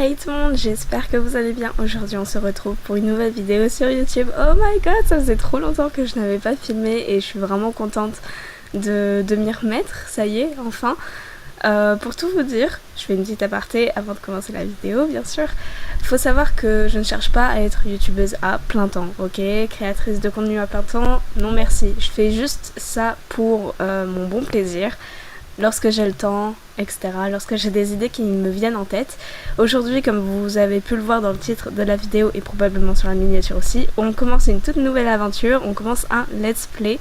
Hey tout le monde, j'espère que vous allez bien. Aujourd'hui on se retrouve pour une nouvelle vidéo sur YouTube. Oh my god, ça faisait trop longtemps que je n'avais pas filmé et je suis vraiment contente de m'y remettre, ça y est, enfin. Pour tout vous dire, je fais une petite aparté avant de commencer la vidéo bien sûr. Faut savoir que je ne cherche pas à être youtubeuse à plein temps, ok? Créatrice de contenu à plein temps, non merci. Je fais juste ça pour mon bon plaisir. Lorsque j'ai le temps, etc., lorsque j'ai des idées qui me viennent en tête. Aujourd'hui, comme vous avez pu le voir dans le titre de la vidéo et probablement sur la miniature aussi, on commence une toute nouvelle aventure, on commence un let's play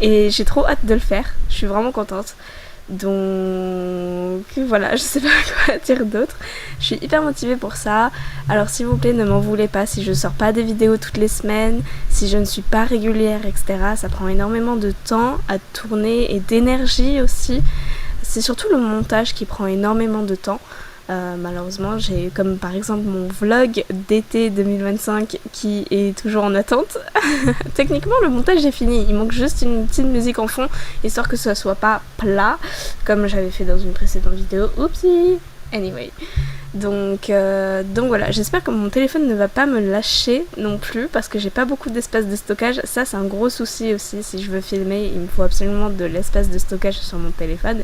et j'ai trop hâte de le faire, je suis vraiment contente. Donc voilà, je sais pas quoi dire d'autre. Je suis hyper motivée pour ça. Alors s'il vous plaît, ne m'en voulez pas si je sors pas des vidéos toutes les semaines, si je ne suis pas régulière, etc. Ça prend énormément de temps à tourner et d'énergie aussi. C'est surtout le montage qui prend énormément de temps. Malheureusement, j'ai comme par exemple mon vlog d'été 2025 qui est toujours en attente. Techniquement, le montage est fini. Il manque juste une petite musique en fond, histoire que ça soit pas plat, comme j'avais fait dans une précédente vidéo. Oupsie! Anyway. Donc voilà, j'espère que mon téléphone ne va pas me lâcher non plus, parce que j'ai pas beaucoup d'espace de stockage. Ça, c'est un gros souci aussi. Si je veux filmer, il me faut absolument de l'espace de stockage sur mon téléphone.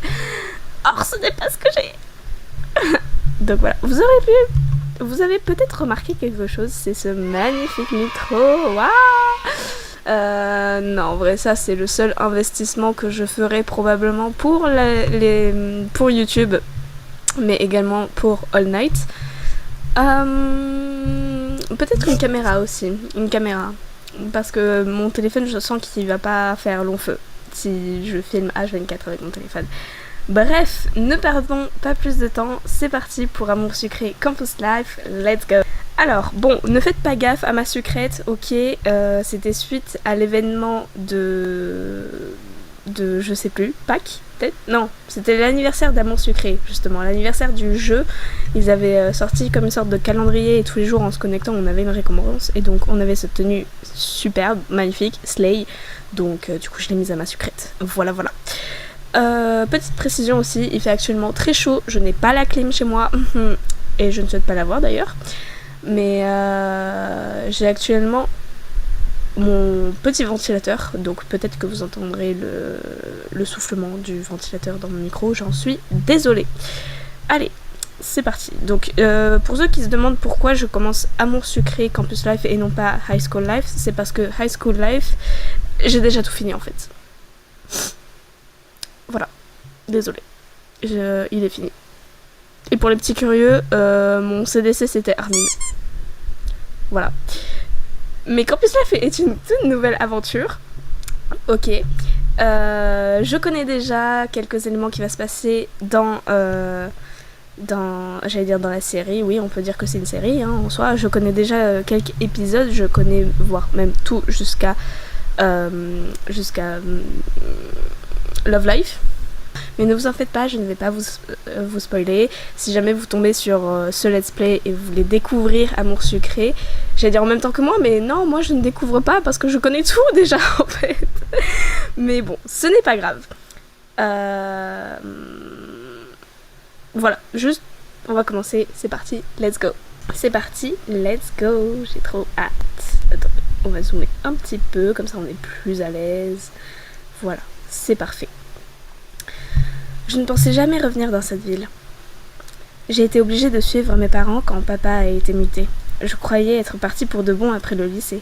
Or, ce n'est pas ce que j'ai. Donc voilà, vous avez peut-être remarqué quelque chose, c'est ce magnifique micro, waouh. Non, en vrai, ça c'est le seul investissement que je ferai probablement pour pour YouTube, mais également pour All Night. Peut-être une caméra aussi, parce que mon téléphone, je sens qu'il va pas faire long feu si je filme H24 avec mon téléphone. Bref, ne perdons pas plus de temps, c'est parti pour Amour Sucré Campus Life, let's go. Alors, bon, ne faites pas gaffe à ma sucrète, ok, c'était suite à l'événement de je sais plus, Pâques, peut-être? Non, c'était l'anniversaire d'Amour Sucré, justement, l'anniversaire du jeu. Ils avaient sorti comme une sorte de calendrier et tous les jours en se connectant, on avait une récompense. Et donc, on avait cette tenue superbe, magnifique, slay, donc du coup, je l'ai mise à ma sucrète, voilà. Petite précision aussi, il fait actuellement très chaud, je n'ai pas la clim chez moi, et je ne souhaite pas l'avoir d'ailleurs, mais j'ai actuellement mon petit ventilateur, donc peut-être que vous entendrez le soufflement du ventilateur dans mon micro, j'en suis désolée. Allez, c'est parti. Donc pour ceux qui se demandent pourquoi je commence Amour Sucré Campus Life et non pas High School Life, c'est parce que High School Life, j'ai déjà tout fini en fait. Voilà, désolé, il est fini. Et pour les petits curieux, mon CDC c'était Armin. Voilà. Mais Campus Life est une toute nouvelle aventure. Ok. Je connais déjà quelques éléments qui va se passer dans j'allais dire dans la série. Oui, on peut dire que c'est une série hein, en soi. Je connais déjà quelques épisodes. Je connais voire même tout jusqu'à Love Life. Mais ne vous en faites pas, je ne vais pas vous spoiler. Si jamais vous tombez sur ce let's play et vous voulez découvrir Amour Sucré, j'allais dire en même temps que moi, mais non, moi je ne découvre pas parce que je connais tout déjà en fait. Mais bon, ce n'est pas grave. Voilà, juste, on va commencer, c'est parti, let's go. C'est parti, let's go, j'ai trop hâte. Attends, on va zoomer un petit peu, comme ça on est plus à l'aise. Voilà, c'est parfait. Je ne pensais jamais revenir dans cette ville. J'ai été obligée de suivre mes parents quand papa a été muté. Je croyais être partie pour de bon après le lycée.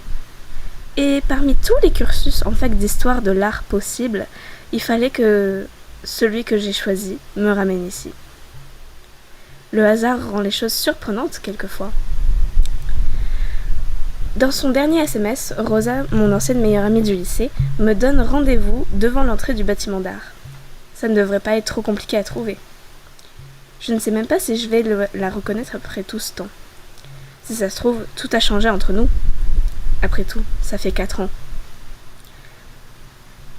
Et parmi tous les cursus en fac d'histoire de l'art possible, il fallait que celui que j'ai choisi me ramène ici. Le hasard rend les choses surprenantes quelquefois. Dans son dernier SMS, Rosa, mon ancienne meilleure amie du lycée, me donne rendez-vous devant l'entrée du bâtiment d'art. Ça ne devrait pas être trop compliqué à trouver. Je ne sais même pas si je vais la reconnaître après tout ce temps. Si ça se trouve, tout a changé entre nous. Après tout, ça fait 4 ans.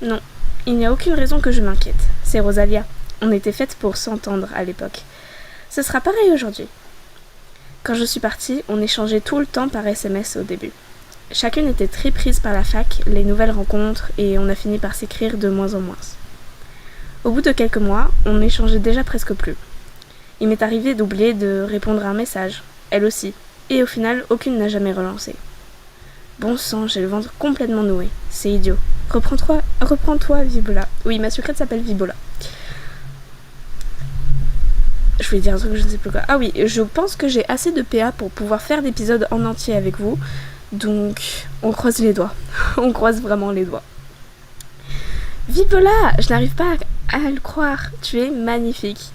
Non, il n'y a aucune raison que je m'inquiète. C'est Rosalia. On était faites pour s'entendre à l'époque. Ce sera pareil aujourd'hui. Quand je suis partie, on échangeait tout le temps par SMS au début. Chacune était très prise par la fac, les nouvelles rencontres, et on a fini par s'écrire de moins en moins. Au bout de quelques mois, on n'échangeait déjà presque plus. Il m'est arrivé d'oublier de répondre à un message, elle aussi, et au final, aucune n'a jamais relancé. Bon sang, j'ai le ventre complètement noué, c'est idiot. Reprends-toi, Vibola. Oui, ma sucrète s'appelle Vibola. Je voulais dire un truc, je ne sais plus quoi. Ah oui, je pense que j'ai assez de PA pour pouvoir faire l'épisode en entier avec vous. Donc, on croise les doigts. On croise vraiment les doigts. Vibola, je n'arrive pas à le croire. Tu es magnifique.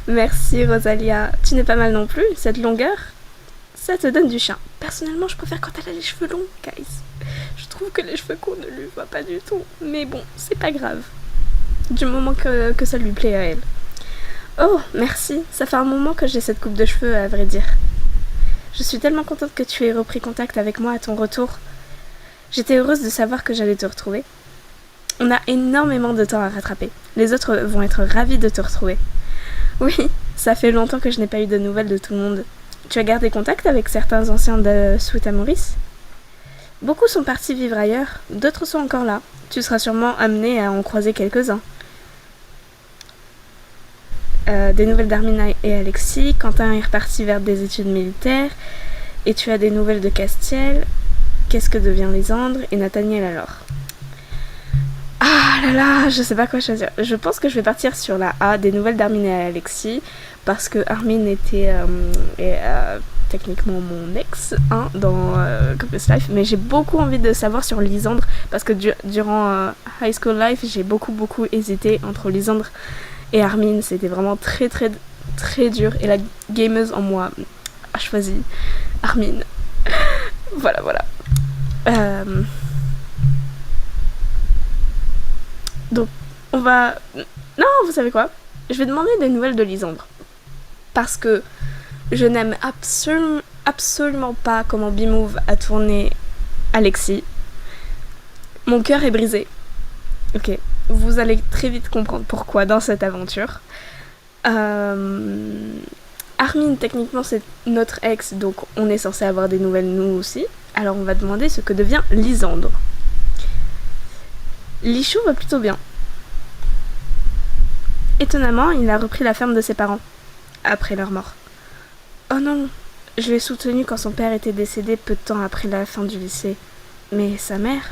Merci Rosalia. Tu n'es pas mal non plus, cette longueur. Ça te donne du chien. Personnellement, je préfère quand elle a les cheveux longs, guys. Je trouve que les cheveux courts ne lui voient pas du tout. Mais bon, c'est pas grave. Du moment que ça lui plaît à elle. Oh, merci. Ça fait un moment que j'ai cette coupe de cheveux, à vrai dire. Je suis tellement contente que tu aies repris contact avec moi à ton retour. J'étais heureuse de savoir que j'allais te retrouver. On a énormément de temps à rattraper. Les autres vont être ravis de te retrouver. Oui, ça fait longtemps que je n'ai pas eu de nouvelles de tout le monde. Tu as gardé contact avec certains anciens de Sweet Amoris ? Beaucoup sont partis vivre ailleurs, d'autres sont encore là. Tu seras sûrement amené à en croiser quelques-uns. Des nouvelles d'Armin et Alexis. Quentin est reparti vers des études militaires. Et tu as des nouvelles de Castiel. Qu'est-ce que devient Lysandre et Nathaniel alors ? Ah là là, je sais pas quoi choisir. Je pense que je vais partir sur la A, des nouvelles d'Armin et Alexis, parce que Armin était techniquement mon ex dans Campus Life, mais j'ai beaucoup envie de savoir sur Lysandre, parce que durant High School Life, j'ai beaucoup hésité entre Lysandre et Armin. C'était vraiment très dur, et la gameuse en moi a choisi Armin. Voilà. Donc, on va... Non, vous savez quoi ? Je vais demander des nouvelles de Lysandre. Parce que je n'aime absolument pas comment B-Move a tourné Alexis. Mon cœur est brisé. Ok, vous allez très vite comprendre pourquoi dans cette aventure. Armin, techniquement, c'est notre ex, donc on est censé avoir des nouvelles nous aussi. Alors on va demander ce que devient Lysandre. Lichou va plutôt bien. Étonnamment, il a repris la ferme de ses parents, après leur mort. Oh non, je l'ai soutenu quand son père était décédé peu de temps après la fin du lycée. Mais sa mère ?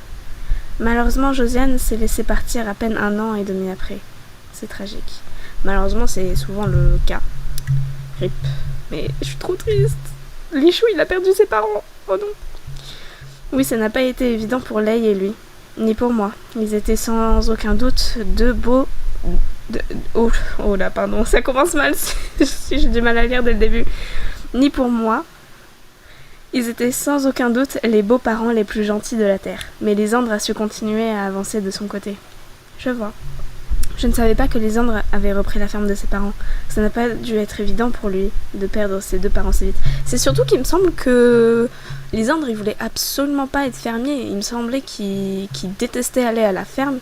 Malheureusement, Josiane s'est laissée partir à peine 1 an et demi après. C'est tragique. Malheureusement, c'est souvent le cas. RIP. Mais je suis trop triste. Lichou, il a perdu ses parents. Oh non. Oui, ça n'a pas été évident pour Lei et lui. Ni pour moi. Ils étaient sans aucun doute deux beaux... Oh là, pardon, ça commence mal si j'ai du mal à lire dès le début. Ni pour moi. Ils étaient sans aucun doute les beaux-parents les plus gentils de la Terre. Mais Lysandre a su continuer à avancer de son côté. Je vois. Je ne savais pas que Lysandre avait repris la ferme de ses parents. Ça n'a pas dû être évident pour lui de perdre ses 2 parents si vite. C'est surtout qu'il me semble que Lysandre, il voulait absolument pas être fermier. Il me semblait qu'il détestait aller à la ferme.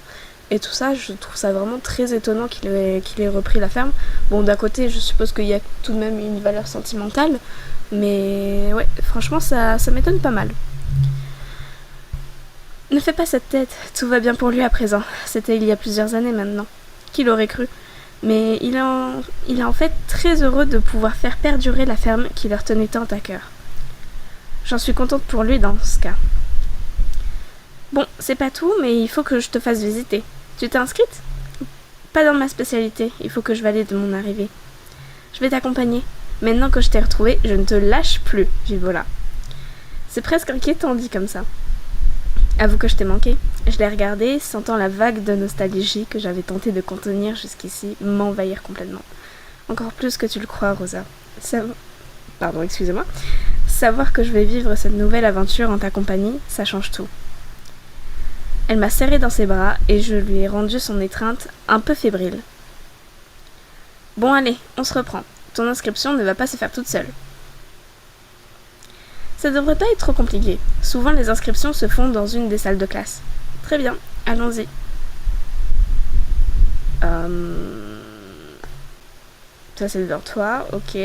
Et tout ça, je trouve ça vraiment très étonnant qu'il ait repris la ferme. Bon, d'un côté, je suppose qu'il y a tout de même une valeur sentimentale. Mais ouais, franchement, ça m'étonne pas mal. Ne fais pas cette tête, tout va bien pour lui à présent. C'était il y a plusieurs années maintenant. Qui l'aurait cru ? Mais il est en fait très heureux de pouvoir faire perdurer la ferme qui leur tenait tant à cœur. J'en suis contente pour lui dans ce cas. Bon, c'est pas tout, mais il faut que je te fasse visiter. Tu t'es inscrite ? Pas dans ma spécialité, il faut que je valide mon arrivée. Je vais t'accompagner. Maintenant que je t'ai retrouvée, je ne te lâche plus, Vibola. C'est presque inquiétant dit comme ça. Avoue que je t'ai manqué. Je l'ai regardé, sentant la vague de nostalgie que j'avais tenté de contenir jusqu'ici m'envahir complètement. Encore plus que tu le crois, Rosa. Excusez-moi. Savoir que je vais vivre cette nouvelle aventure en ta compagnie, ça change tout. Elle m'a serré dans ses bras et je lui ai rendu son étreinte un peu fébrile. Bon allez, on se reprend. Ton inscription ne va pas se faire toute seule. Ça devrait pas être trop compliqué. Souvent les inscriptions se font dans une des salles de classe. Très bien, allons-y. Ça c'est le dortoir, ok.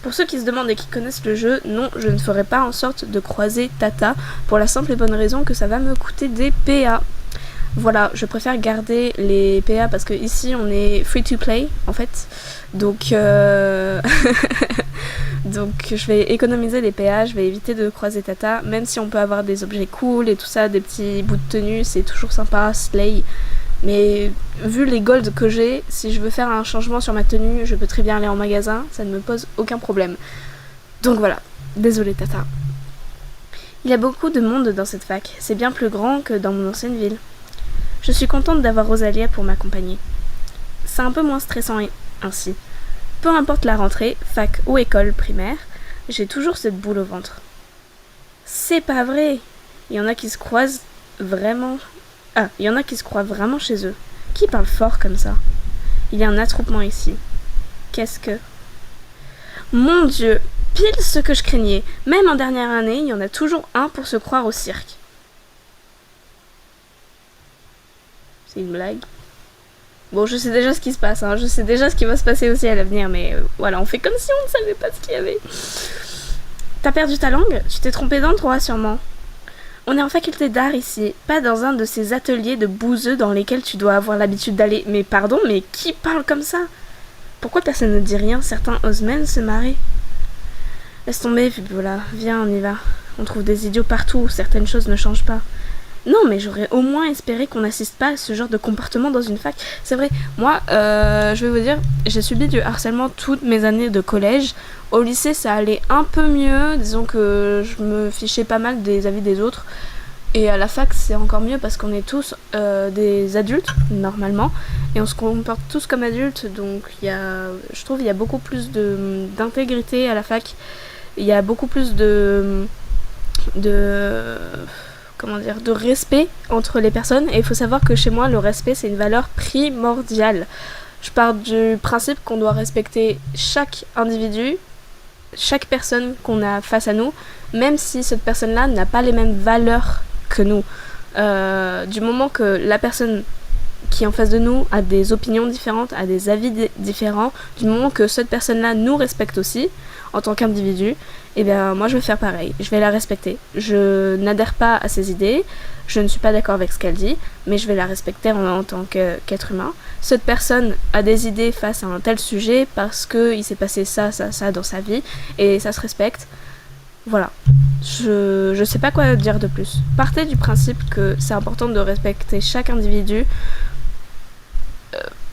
Pour ceux qui se demandent et qui connaissent le jeu, non, je ne ferai pas en sorte de croiser Tata pour la simple et bonne raison que ça va me coûter des PA. Voilà, je préfère garder les PA parce que ici on est free to play en fait. Donc, donc je vais économiser les PA, je vais éviter de croiser Tata, même si on peut avoir des objets cool et tout ça, des petits bouts de tenue, c'est toujours sympa, slay. Mais vu les golds que j'ai, si je veux faire un changement sur ma tenue, je peux très bien aller en magasin, ça ne me pose aucun problème. Donc voilà, désolée Tata. Il y a beaucoup de monde dans cette fac, c'est bien plus grand que dans mon ancienne ville. Je suis contente d'avoir Rosalia pour m'accompagner. C'est un peu moins stressant ainsi. Peu importe la rentrée, fac ou école primaire, j'ai toujours cette boule au ventre. C'est pas vrai. Il y en a qui se croisent vraiment... Ah, il y en a qui se croient vraiment chez eux. Qui parle fort comme ça? Il y a un attroupement ici. Qu'est-ce que... Mon Dieu, pile ce que je craignais. Même en dernière année, il y en a toujours un pour se croire au cirque. C'est une blague. Bon, je sais déjà ce qui se passe, hein. Je sais déjà ce qui va se passer aussi à l'avenir, mais voilà, on fait comme si on ne savait pas ce qu'il y avait. T'as perdu ta langue? Tu t'es trompé d'endroit sûrement. On est en faculté d'art ici, pas dans un de ces ateliers de bouseux dans lesquels tu dois avoir l'habitude d'aller. Mais pardon, mais qui parle comme ça? Pourquoi personne ne dit rien? Certains osent même se marrer. Laisse tomber, Fibula, viens, on y va. On trouve des idiots partout, certaines choses ne changent pas. Non, mais j'aurais au moins espéré qu'on n'assiste pas à ce genre de comportement dans une fac. C'est vrai, moi, je vais vous dire, j'ai subi du harcèlement toutes mes années de collège. Au lycée, ça allait un peu mieux. Disons que je me fichais pas mal des avis des autres. Et à la fac, c'est encore mieux parce qu'on est tous des adultes, normalement. Et on se comporte tous comme adultes. Donc, je trouve qu'il y a beaucoup plus d'intégrité à la fac. Il y a beaucoup plus de respect entre les personnes. Et il faut savoir que chez moi, le respect, c'est une valeur primordiale. Je pars du principe qu'on doit respecter chaque individu, chaque personne qu'on a face à nous, même si cette personne-là n'a pas les mêmes valeurs que nous. Du moment que la personne qui est en face de nous a des opinions différentes, a des avis différents, du moment que cette personne-là nous respecte aussi, en tant qu'individu, eh bien moi je vais faire pareil, je vais la respecter. Je n'adhère pas à ses idées, je ne suis pas d'accord avec ce qu'elle dit, mais je vais la respecter en tant qu'être humain. Cette personne a des idées face à un tel sujet parce qu'il s'est passé ça dans sa vie, et ça se respecte. Voilà, je sais pas quoi dire de plus. Partez du principe que c'est important de respecter chaque individu,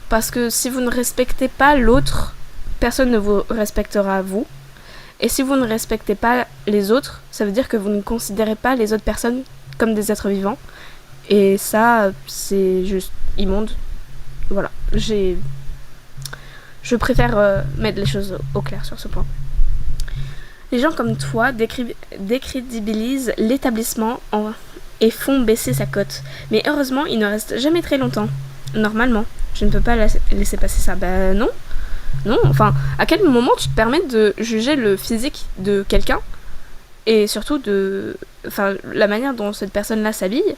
parce que si vous ne respectez pas l'autre, personne ne vous respectera vous. Et si vous ne respectez pas les autres, ça veut dire que vous ne considérez pas les autres personnes comme des êtres vivants. Et ça, c'est juste immonde. Voilà, je préfère mettre les choses au clair sur ce point. Les gens comme toi décrédibilisent l'établissement et font baisser sa cote. Mais heureusement, il ne reste jamais très longtemps. Normalement, je ne peux pas laisser passer ça. Ben non. Non, enfin, à quel moment tu te permets de juger le physique de quelqu'un et surtout la manière dont cette personne-là s'habille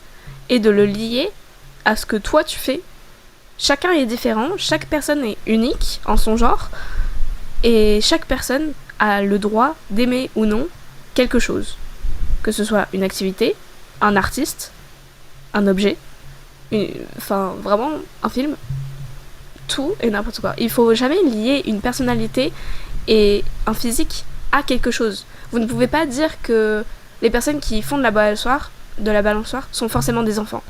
et de le lier à ce que toi tu fais? Chacun est différent, chaque personne est unique en son genre et chaque personne a le droit d'aimer ou non quelque chose. Que ce soit une activité, un artiste, un objet, vraiment un film. Tout et n'importe quoi. Il faut jamais lier une personnalité et un physique à quelque chose. Vous ne pouvez pas dire que les personnes qui font de la balançoire sont forcément des enfants.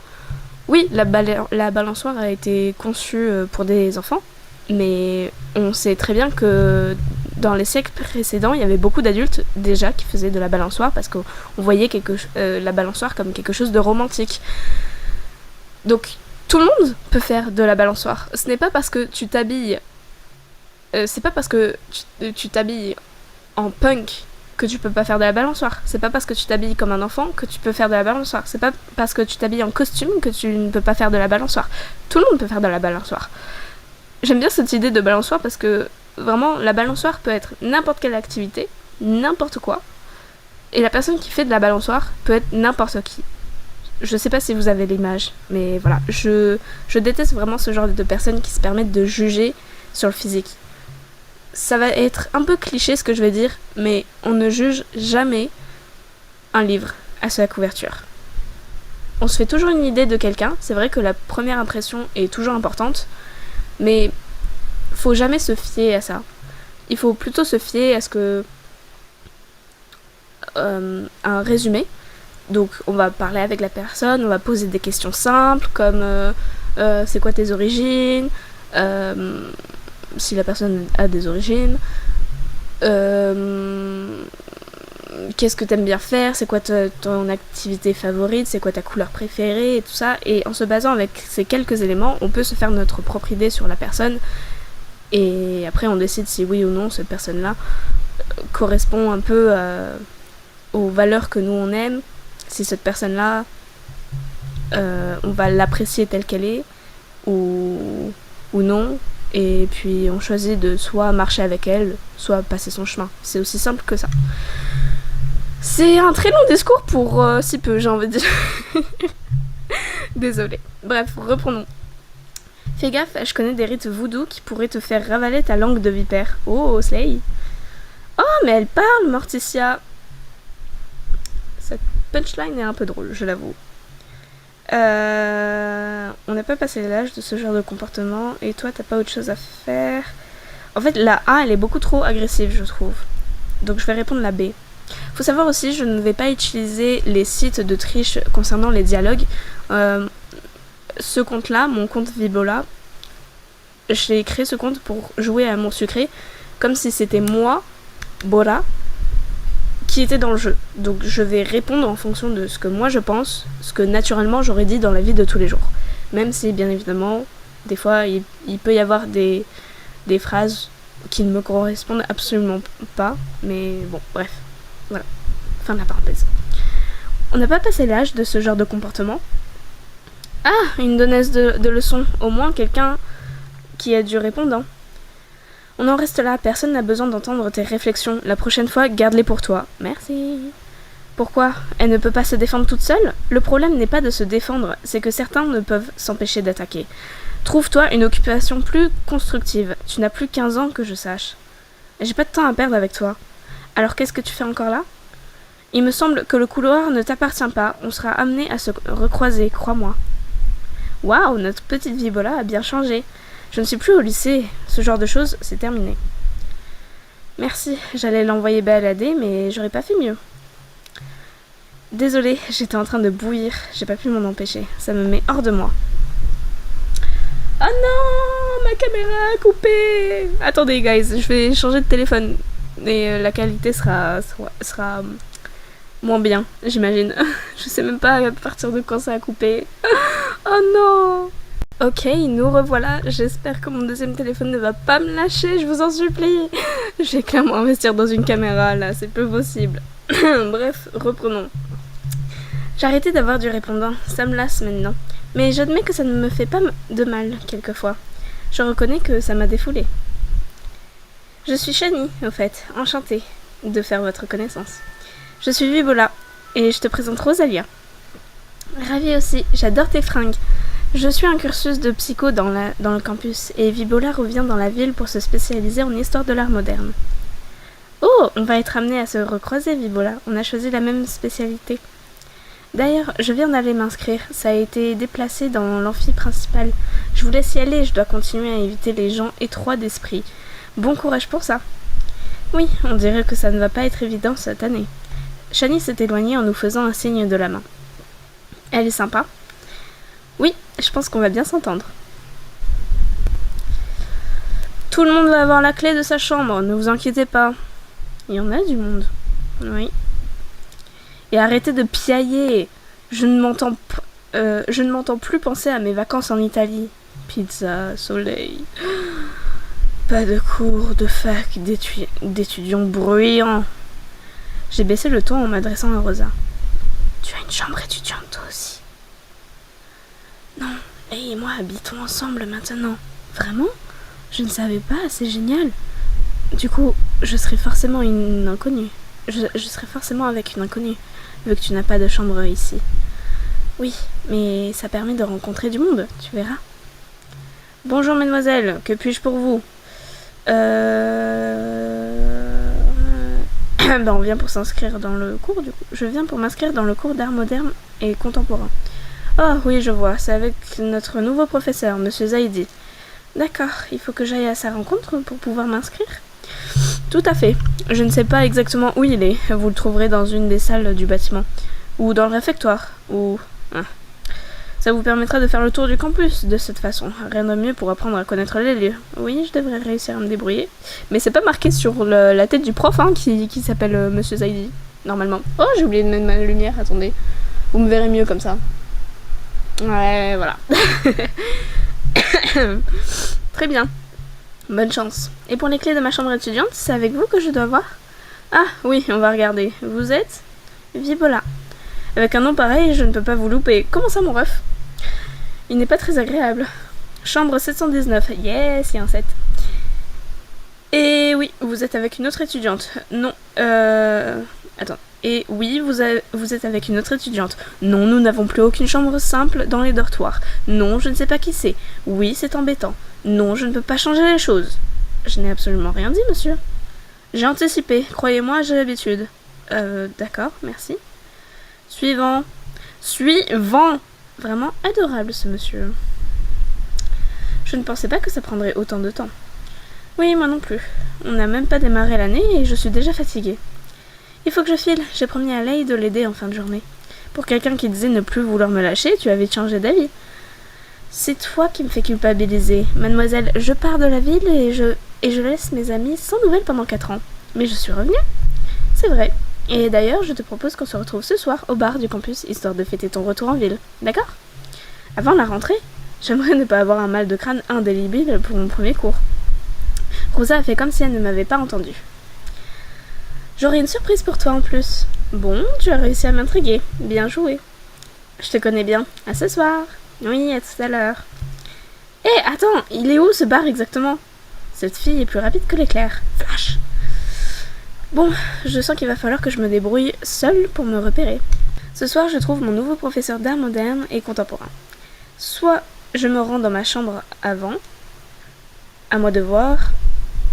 Oui, la balançoire a été conçue pour des enfants, mais on sait très bien que dans les siècles précédents, il y avait beaucoup d'adultes déjà qui faisaient de la balançoire parce qu'on voyait la balançoire comme quelque chose de romantique. Donc tout le monde peut faire de la balançoire. Ce n'est pas parce que tu t'habilles... c'est pas parce que tu t'habilles en punk que tu peux pas faire de la balançoire. C'est pas parce que tu t'habilles comme un enfant que tu peux faire de la balançoire. C'est pas parce que tu t'habilles en costume que tu ne peux pas faire de la balançoire. Tout le monde peut faire de la balançoire. J'aime bien cette idée de balançoire parce que vraiment, la balançoire peut être n'importe quelle activité, n'importe quoi. Et la personne qui fait de la balançoire peut être n'importe qui. Je sais pas si vous avez l'image, mais voilà, je déteste vraiment ce genre de personnes qui se permettent de juger sur le physique. Ça va être un peu cliché ce que je vais dire, mais on ne juge jamais un livre à sa couverture. On se fait toujours une idée de quelqu'un. C'est vrai que la première impression est toujours importante, mais faut jamais se fier à ça. Il faut plutôt se fier à ce que un résumé. Donc on va parler avec la personne, on va poser des questions simples comme c'est quoi tes origines, si la personne a des origines, qu'est-ce que t'aimes bien faire, c'est quoi ton activité favorite, c'est quoi ta couleur préférée et tout ça. Et en se basant avec ces quelques éléments, on peut se faire notre propre idée sur la personne. Et après on décide si oui ou non cette personne-là correspond un peu aux valeurs que nous on aime. Si cette personne-là, on va l'apprécier telle qu'elle est ou non. Et puis on choisit de soit marcher avec elle, soit passer son chemin. C'est aussi simple que ça. C'est un très long discours pour si peu, j'ai envie de dire. Désolée. Bref, reprenons. Fais gaffe, je connais des rites voodoo qui pourraient te faire ravaler ta langue de vipère. Oh, Slay. Oh, mais elle parle, Morticia. Cette punchline est un peu drôle, je l'avoue. On n'a pas passé l'âge de ce genre de comportement et toi, t'as pas autre chose à faire. En fait, la A, elle est beaucoup trop agressive, je trouve. Donc je vais répondre la B. Faut savoir aussi, je ne vais pas utiliser les sites de triche concernant les dialogues. Ce compte-là, mon compte Vibola, j'ai créé ce compte pour jouer à mon sucré, comme si c'était moi, Bora, qui était dans le jeu. Donc je vais répondre en fonction de ce que moi je pense, ce que naturellement j'aurais dit dans la vie de tous les jours. Même si, bien évidemment, des fois, il peut y avoir des phrases qui ne me correspondent absolument pas. Mais bon, bref. Voilà. Fin de la parenthèse. On n'a pas passé l'âge de ce genre de comportement. Ah, une donneuse de leçons. Au moins quelqu'un qui a du répondant. On en reste là, personne n'a besoin d'entendre tes réflexions. La prochaine fois, garde-les pour toi. Merci. Pourquoi ? Elle ne peut pas se défendre toute seule ? Le problème n'est pas de se défendre, c'est que certains ne peuvent s'empêcher d'attaquer. Trouve-toi une occupation plus constructive. Tu n'as plus 15 ans que je sache. J'ai pas de temps à perdre avec toi. Alors qu'est-ce que tu fais encore là ? Il me semble que le couloir ne t'appartient pas. On sera amené à se recroiser, crois-moi. Waouh, notre petite Vibola a bien changé. Je ne suis plus au lycée. Ce genre de choses, c'est terminé. Merci, j'allais l'envoyer balader, mais j'aurais pas fait mieux. Désolée, j'étais en train de bouillir. J'ai pas pu m'en empêcher. Ça me met hors de moi. Oh non, ma caméra a coupé. Attendez, guys, je vais changer de téléphone. Et la qualité sera moins bien, j'imagine. Je sais même pas à partir de quand ça a coupé. Oh non. Ok, nous revoilà. J'espère que mon deuxième téléphone ne va pas me lâcher, je vous en supplie. Je vais clairement investir dans une caméra, là, c'est peu possible. Bref, reprenons. J'ai arrêté d'avoir du répondant, ça me lasse maintenant. Mais j'admets que ça ne me fait pas de mal, quelquefois. Je reconnais que ça m'a défoulée. Je suis Shani, au fait, enchantée de faire votre connaissance. Je suis Vibola, et je te présente Rosalia. Ravie aussi, j'adore tes fringues. Je suis un cursus de psycho dans le campus, et Vibola revient dans la ville pour se spécialiser en histoire de l'art moderne. Oh, on va être amené à se recroiser, Vibola. On a choisi la même spécialité. D'ailleurs, je viens d'aller m'inscrire. Ça a été déplacé dans l'amphi principal. Je vous laisse y aller, je dois continuer à éviter les gens étroits d'esprit. Bon courage pour ça. Oui, on dirait que ça ne va pas être évident cette année. Shani s'est éloignée en nous faisant un signe de la main. Elle est sympa. Oui, je pense qu'on va bien s'entendre. Tout le monde va avoir la clé de sa chambre, ne vous inquiétez pas. Il y en a du monde. Oui. Et arrêtez de piailler. Je ne m'entends plus penser à mes vacances en Italie. Pizza, soleil. Pas de cours, de fac, d'étudiants bruyants. J'ai baissé le ton en m'adressant à Rosa. Tu as une chambre étudiante toi aussi? Non, elle et moi habitons ensemble maintenant. Vraiment? Je ne savais pas, c'est génial. Du coup, je serai forcément une inconnue. Je serai forcément avec une inconnue, vu que tu n'as pas de chambre ici. Oui, mais ça permet de rencontrer du monde, tu verras. Bonjour mademoiselle, que puis-je pour vous? Ben on vient pour s'inscrire dans le cours du coup. Je viens pour m'inscrire dans le cours d'art moderne et contemporain. Oh oui, je vois, c'est avec notre nouveau professeur, Monsieur Zaidi. D'accord, il faut que j'aille à sa rencontre pour pouvoir m'inscrire. Tout à fait. Je ne sais pas exactement où il est. Vous le trouverez dans une des salles du bâtiment. Ou dans le réfectoire. Ou... Ah. Ça vous permettra de faire le tour du campus de cette façon. Rien de mieux pour apprendre à connaître les lieux. Oui, je devrais réussir à me débrouiller. Mais c'est pas marqué sur la tête du prof hein, qui s'appelle Monsieur Zaidi, normalement. Oh, j'ai oublié de mettre ma lumière, attendez. Vous me verrez mieux comme ça. Ouais, voilà. Très bien. Bonne chance. Et pour les clés de ma chambre étudiante, c'est avec vous que je dois voir? Ah, oui, on va regarder. Vous êtes Vibola. Avec un nom pareil, je ne peux pas vous louper. Comment ça, mon ref? Il n'est pas très agréable. Chambre 719. Yes, il y a un 7. Et oui, vous êtes avec une autre étudiante. Non, Attends. Et oui, vous êtes avec une autre étudiante. Non, nous n'avons plus aucune chambre simple dans les dortoirs. Non, je ne sais pas qui c'est. Oui, c'est embêtant. Non, je ne peux pas changer les choses. Je n'ai absolument rien dit, monsieur. J'ai anticipé. Croyez-moi, j'ai l'habitude. D'accord, merci. Suivant. Suivant. Vraiment adorable, ce monsieur. Je ne pensais pas que ça prendrait autant de temps. Oui, moi non plus. On n'a même pas démarré l'année et je suis déjà fatiguée. Il faut que je file. J'ai promis à Leigh de l'aider en fin de journée. Pour quelqu'un qui disait ne plus vouloir me lâcher, tu avais changé d'avis. C'est toi qui me fais culpabiliser. Mademoiselle, je pars de la ville et je laisse mes amis sans nouvelles pendant 4 ans. Mais je suis revenue. C'est vrai. Et d'ailleurs, je te propose qu'on se retrouve ce soir au bar du campus, histoire de fêter ton retour en ville. D'accord? Avant la rentrée, j'aimerais ne pas avoir un mal de crâne indélébile pour mon premier cours. Rosa a fait comme si elle ne m'avait pas entendue. J'aurai une surprise pour toi en plus. Bon, tu as réussi à m'intriguer. Bien joué. Je te connais bien. À ce soir. Oui, à tout à l'heure. Hé, attends, il est où ce bar exactement? Cette fille est plus rapide que l'éclair. Flash. Bon, je sens qu'il va falloir que je me débrouille seule pour me repérer. Ce soir, je trouve mon nouveau professeur d'art moderne et contemporain. Soit je me rends dans ma chambre avant, à moi de voir,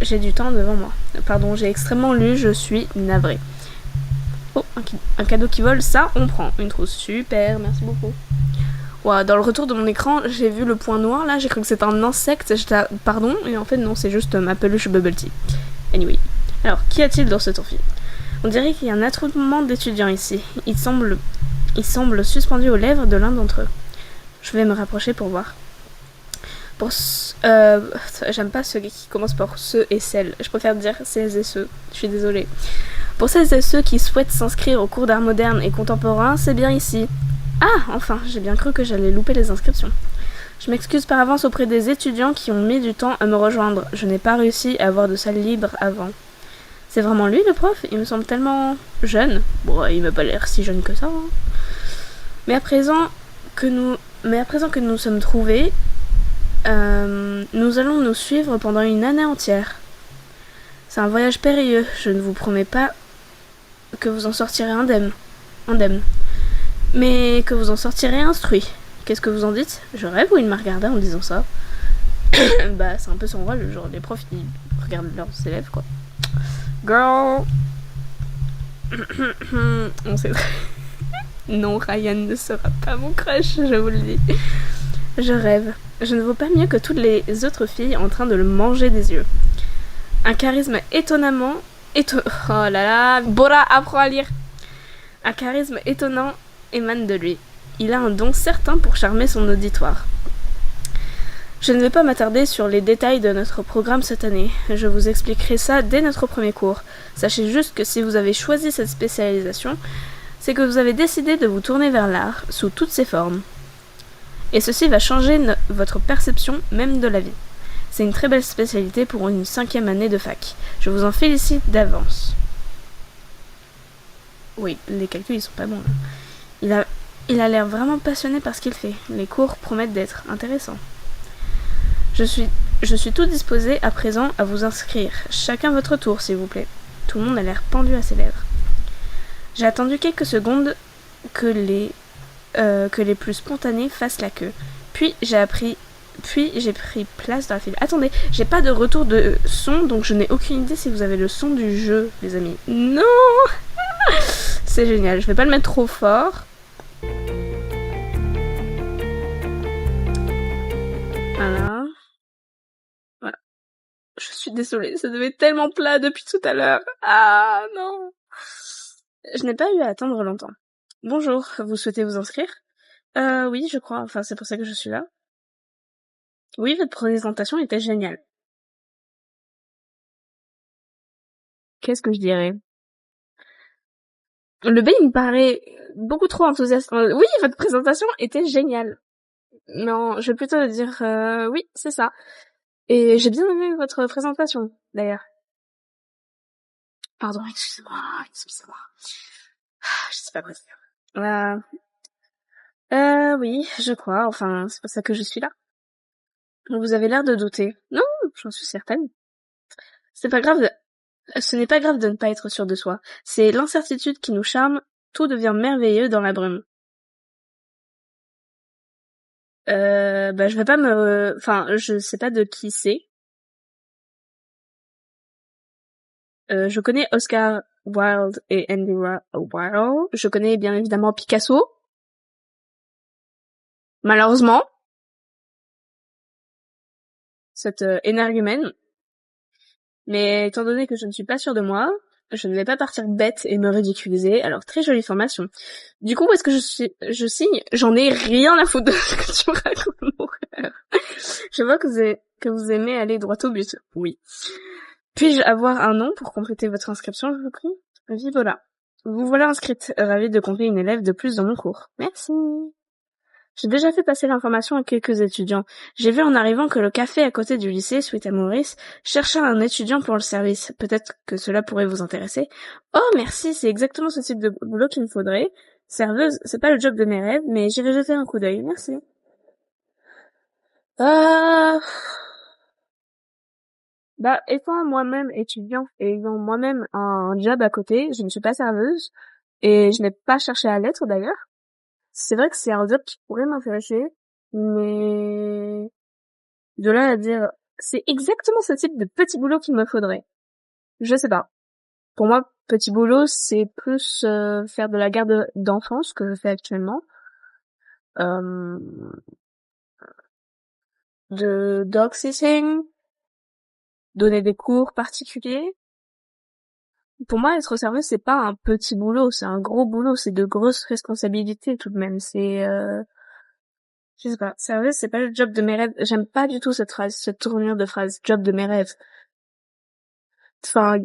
j'ai du temps devant moi. Pardon, j'ai extrêmement lu, je suis navrée. Oh, un cadeau qui vole, ça, on prend. Une trousse, super, merci beaucoup. Wow, dans le retour de mon écran, j'ai vu le point noir, là, j'ai cru que c'était un insecte, j'étais pardon, et en fait non, c'est juste ma peluche Bubble Tea. Anyway. Alors, qu'y a-t-il dans cet amphi? On dirait qu'il y a un attroupement d'étudiants ici. Ils semblent suspendus aux lèvres de l'un d'entre eux. Je vais me rapprocher pour voir. J'aime pas ceux qui commencent par ceux et celles. Je préfère dire celles et ceux. Je suis désolée. Pour celles et ceux qui souhaitent s'inscrire au cours d'art moderne et contemporain, c'est bien ici. Ah, enfin, j'ai bien cru que j'allais louper les inscriptions. Je m'excuse par avance auprès des étudiants qui ont mis du temps à me rejoindre. Je n'ai pas réussi à avoir de salle libre avant. C'est vraiment lui le prof? Il me semble tellement jeune. Bon, il m'a pas l'air si jeune que ça. Hein. Mais à présent que nous sommes trouvés, nous allons nous suivre pendant une année entière. C'est un voyage périlleux. Je ne vous promets pas que vous en sortirez indemne. Mais que vous en sortirez instruit. Qu'est-ce que vous en dites? Je rêve ou il m'a regardé en disant ça? Bah, c'est un peu son rôle. Genre, les profs, ils regardent leurs élèves, quoi. Girl. On sait très... Non, Ryan ne sera pas mon crush, je vous le dis. Je rêve. Je ne vaux pas mieux que toutes les autres filles en train de le manger des yeux. Un charisme étonnamment... Oh là là, Bora, apprends à lire. Un charisme étonnant émane de lui. Il a un don certain pour charmer son auditoire. Je ne vais pas m'attarder sur les détails de notre programme cette année. Je vous expliquerai ça dès notre premier cours. Sachez juste que si vous avez choisi cette spécialisation, c'est que vous avez décidé de vous tourner vers l'art, sous toutes ses formes. Et ceci va changer votre perception même de la vie. C'est une très belle spécialité pour une 5e année de fac. Je vous en félicite d'avance. Oui, les calculs ils sont pas bons là. Il a l'air vraiment passionné par ce qu'il fait. Les cours promettent d'être intéressants. Je suis tout disposée à présent à vous inscrire. Chacun votre tour, s'il vous plaît. Tout le monde a l'air pendu à ses lèvres. J'ai attendu quelques secondes que les plus spontanés fassent la queue. Puis j'ai pris place dans la file. Attendez, j'ai pas de retour de son, donc je n'ai aucune idée si vous avez le son du jeu, les amis. Non. C'est génial, je vais pas le mettre trop fort. Voilà. Voilà. Je suis désolée, ça devait être tellement plat depuis tout à l'heure. Ah non. Je n'ai pas eu à attendre longtemps. Bonjour, vous souhaitez vous inscrire? Oui, je crois, enfin c'est pour ça que je suis là. Oui, votre présentation était géniale. Qu'est-ce que je dirais? Le B, il me paraît beaucoup trop enthousiaste. Oui, votre présentation était géniale. Non, je vais plutôt dire oui, c'est ça. Et j'ai bien aimé votre présentation, d'ailleurs. Pardon, excusez-moi. Je sais pas quoi dire. Oui, je crois. Enfin, c'est pour ça que je suis là. Vous avez l'air de douter. Non, j'en suis certaine. C'est pas grave. Ce n'est pas grave de ne pas être sûr de soi. C'est l'incertitude qui nous charme. Tout devient merveilleux dans la brume. Je vais pas enfin, je sais pas de qui c'est. Je connais Oscar Wilde et Andy Warhol. Je connais bien évidemment Picasso. Malheureusement, cette énergumène. Mais étant donné que je ne suis pas sûre de moi, je ne vais pas partir bête et me ridiculiser. Alors, très jolie formation. Du coup, où est-ce que je signe? J'en ai rien à foutre de ce que tu me racontes, mon frère. Je vois que vous aimez aller droit au but. Oui. Puis-je avoir un nom pour compléter votre inscription, je vous prie? Vivola. Vous voilà inscrite. Ravie de compter une élève de plus dans mon cours. Merci. J'ai déjà fait passer l'information à quelques étudiants. J'ai vu en arrivant que le café à côté du lycée, suite à Maurice, cherchait un étudiant pour le service. Peut-être que cela pourrait vous intéresser. Oh, merci, c'est exactement ce type de boulot qu'il me faudrait. Serveuse, c'est pas le job de mes rêves, mais j'irai jeter un coup d'œil. Merci. Euh... Étant moi-même étudiant et ayant moi-même un job à côté, je ne suis pas serveuse et je n'ai pas cherché à l'être d'ailleurs. C'est vrai que c'est un job qui pourrait m'intéresser, mais de là à dire, c'est exactement ce type de petit boulot qu'il me faudrait. Je sais pas. Pour moi, petit boulot, c'est plus faire de la garde d'enfants, ce que je fais actuellement. Euh, de dog sitting, donner des cours particuliers. Pour moi, être serveuse, c'est pas un petit boulot, c'est un gros boulot, c'est de grosses responsabilités tout de même. Je sais pas, serveuse, c'est pas le job de mes rêves. J'aime pas du tout cette phrase, cette tournure de phrase, job de mes rêves. Enfin,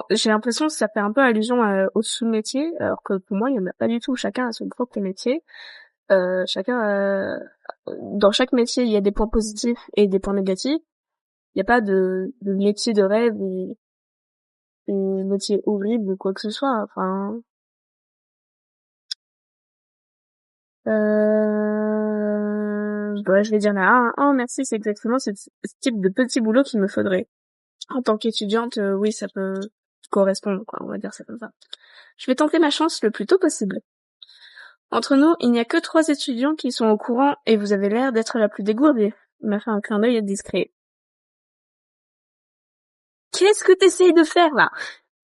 j'ai l'impression que ça fait un peu allusion au sous-métier, alors que pour moi, il y en a pas du tout. Chacun a son propre métier. Dans chaque métier, il y a des points positifs et des points négatifs. Il n'y a pas de métier de rêve et métier horrible ou quoi que ce soit. Enfin, je vais dire là, oh merci, c'est exactement ce type de petit boulot qu'il me faudrait. En tant qu'étudiante, oui, ça peut correspondre, quoi, on va dire ça comme ça. Je vais tenter ma chance le plus tôt possible. Entre nous, il n'y a que 3 étudiants qui sont au courant et vous avez l'air d'être la plus dégourdie. Il m'a fait un clin d'œil discret. Qu'est-ce que t'essayes de faire, là?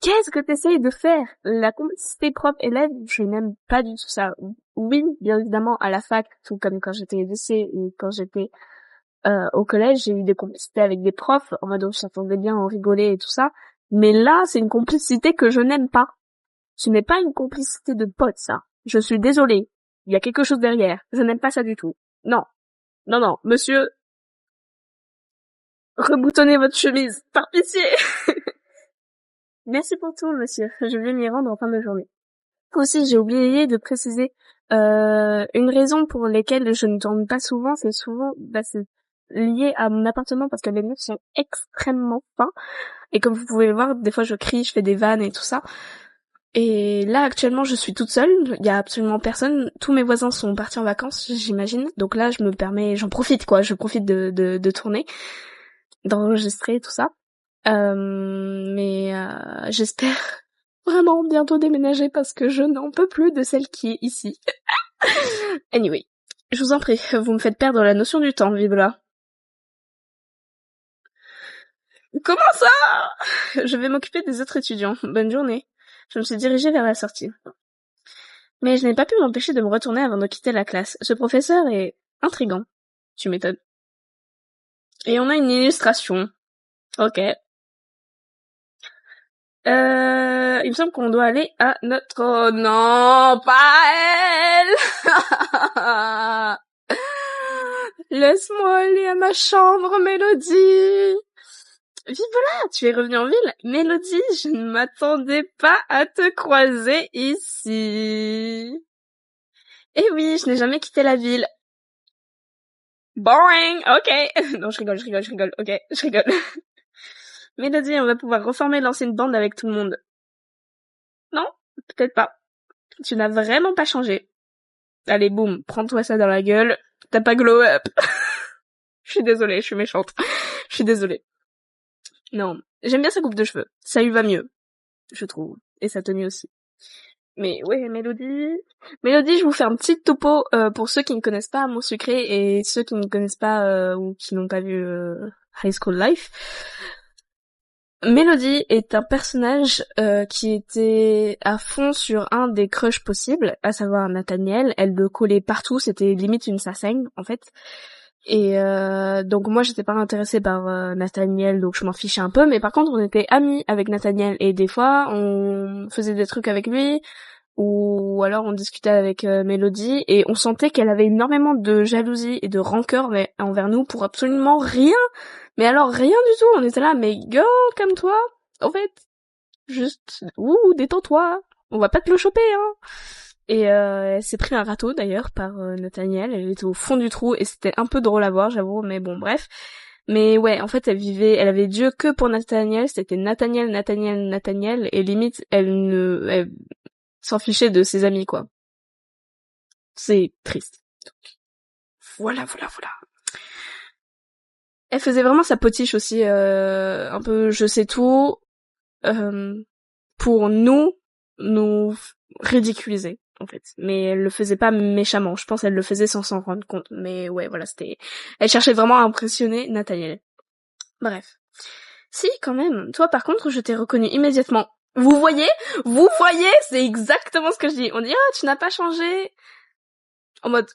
Qu'est-ce que t'essayes de faire? La complicité prof-élève, je n'aime pas du tout ça. Oui, bien évidemment, à la fac, tout comme quand j'étais au lycée et quand j'étais au collège, j'ai eu des complicités avec des profs, en mode on s'entendait bien, on rigolait et tout ça. Mais là, c'est une complicité que je n'aime pas. Ce n'est pas une complicité de potes, ça. Je suis désolée. Il y a quelque chose derrière. Je n'aime pas ça du tout. Non. Non, non. Monsieur, reboutonnez votre chemise. Par pitié. Merci pour tout, monsieur. Je vais m'y rendre en fin de journée. Aussi, j'ai oublié de préciser une raison pour laquelle je ne tourne pas souvent, c'est lié à mon appartement parce que les murs sont extrêmement fins. Et comme vous pouvez le voir, des fois je crie, je fais des vannes et tout ça. Et là, actuellement, je suis toute seule. Il y a absolument personne. Tous mes voisins sont partis en vacances, j'imagine. Donc là, j'en profite, quoi. Je profite de tourner, d'enregistrer tout ça. J'espère vraiment bientôt déménager parce que je n'en peux plus de celle qui est ici. Anyway. Je vous en prie, vous me faites perdre la notion du temps, Vibla. Comment ça? Je vais m'occuper des autres étudiants. Bonne journée. Je me suis dirigée vers la sortie. Mais je n'ai pas pu m'empêcher de me retourner avant de quitter la classe. Ce professeur est intriguant. Tu m'étonnes. Et on a une illustration. Ok. Il me semble qu'on doit aller à notre... Oh non, pas elle. Laisse-moi aller à ma chambre, Mélodie. Vive là, tu es revenue en ville. Mélodie, je ne m'attendais pas à te croiser ici. Eh oui, je n'ai jamais quitté la ville. Boring, ok. Non, je rigole, ok, je rigole. Mélodie, on va pouvoir reformer l'ancienne bande avec tout le monde. Non, peut-être pas. Tu n'as vraiment pas changé. Allez, boum, prends-toi ça dans la gueule. T'as pas glow up. Je suis désolée, je suis méchante. Je suis désolée. Non, j'aime bien sa coupe de cheveux. Ça lui va mieux, je trouve. Et sa tenue aussi. Mais ouais, Mélodie... Mélodie, je vous fais un petit topo pour ceux qui ne connaissent pas Amour Sucré et ceux qui ne connaissent pas ou qui n'ont pas vu High School Life. Mélodie est un personnage qui était à fond sur un des crushs possibles, à savoir Nathaniel. Elle le collait partout, c'était limite une sassaigne en fait. Et donc moi j'étais pas intéressée par Nathaniel, donc je m'en fichais un peu, mais par contre on était amis avec Nathaniel et des fois on faisait des trucs avec lui ou alors on discutait avec Mélodie et on sentait qu'elle avait énormément de jalousie et de rancœur envers nous pour absolument rien. Mais alors rien du tout, on était là, mais girl, calme-toi, en fait, juste, détends-toi, on va pas te le choper, hein. Et elle s'est pris un râteau d'ailleurs par Nathaniel, elle était au fond du trou et c'était un peu drôle à voir, j'avoue, mais bon, bref. Mais ouais, en fait, elle avait Dieu que pour Nathaniel, c'était Nathaniel, et limite, elle s'en fichait de ses amis, quoi. C'est triste. Voilà. Elle faisait vraiment sa potiche aussi, un peu je sais tout, pour nous ridiculiser, en fait. Mais elle le faisait pas méchamment, je pense qu'elle le faisait sans s'en rendre compte. Mais ouais, voilà, elle cherchait vraiment à impressionner Nathaniel. Bref. Si, quand même. Toi, par contre, je t'ai reconnu immédiatement. Vous voyez, c'est exactement ce que je dis. On dit, tu n'as pas changé. En mode,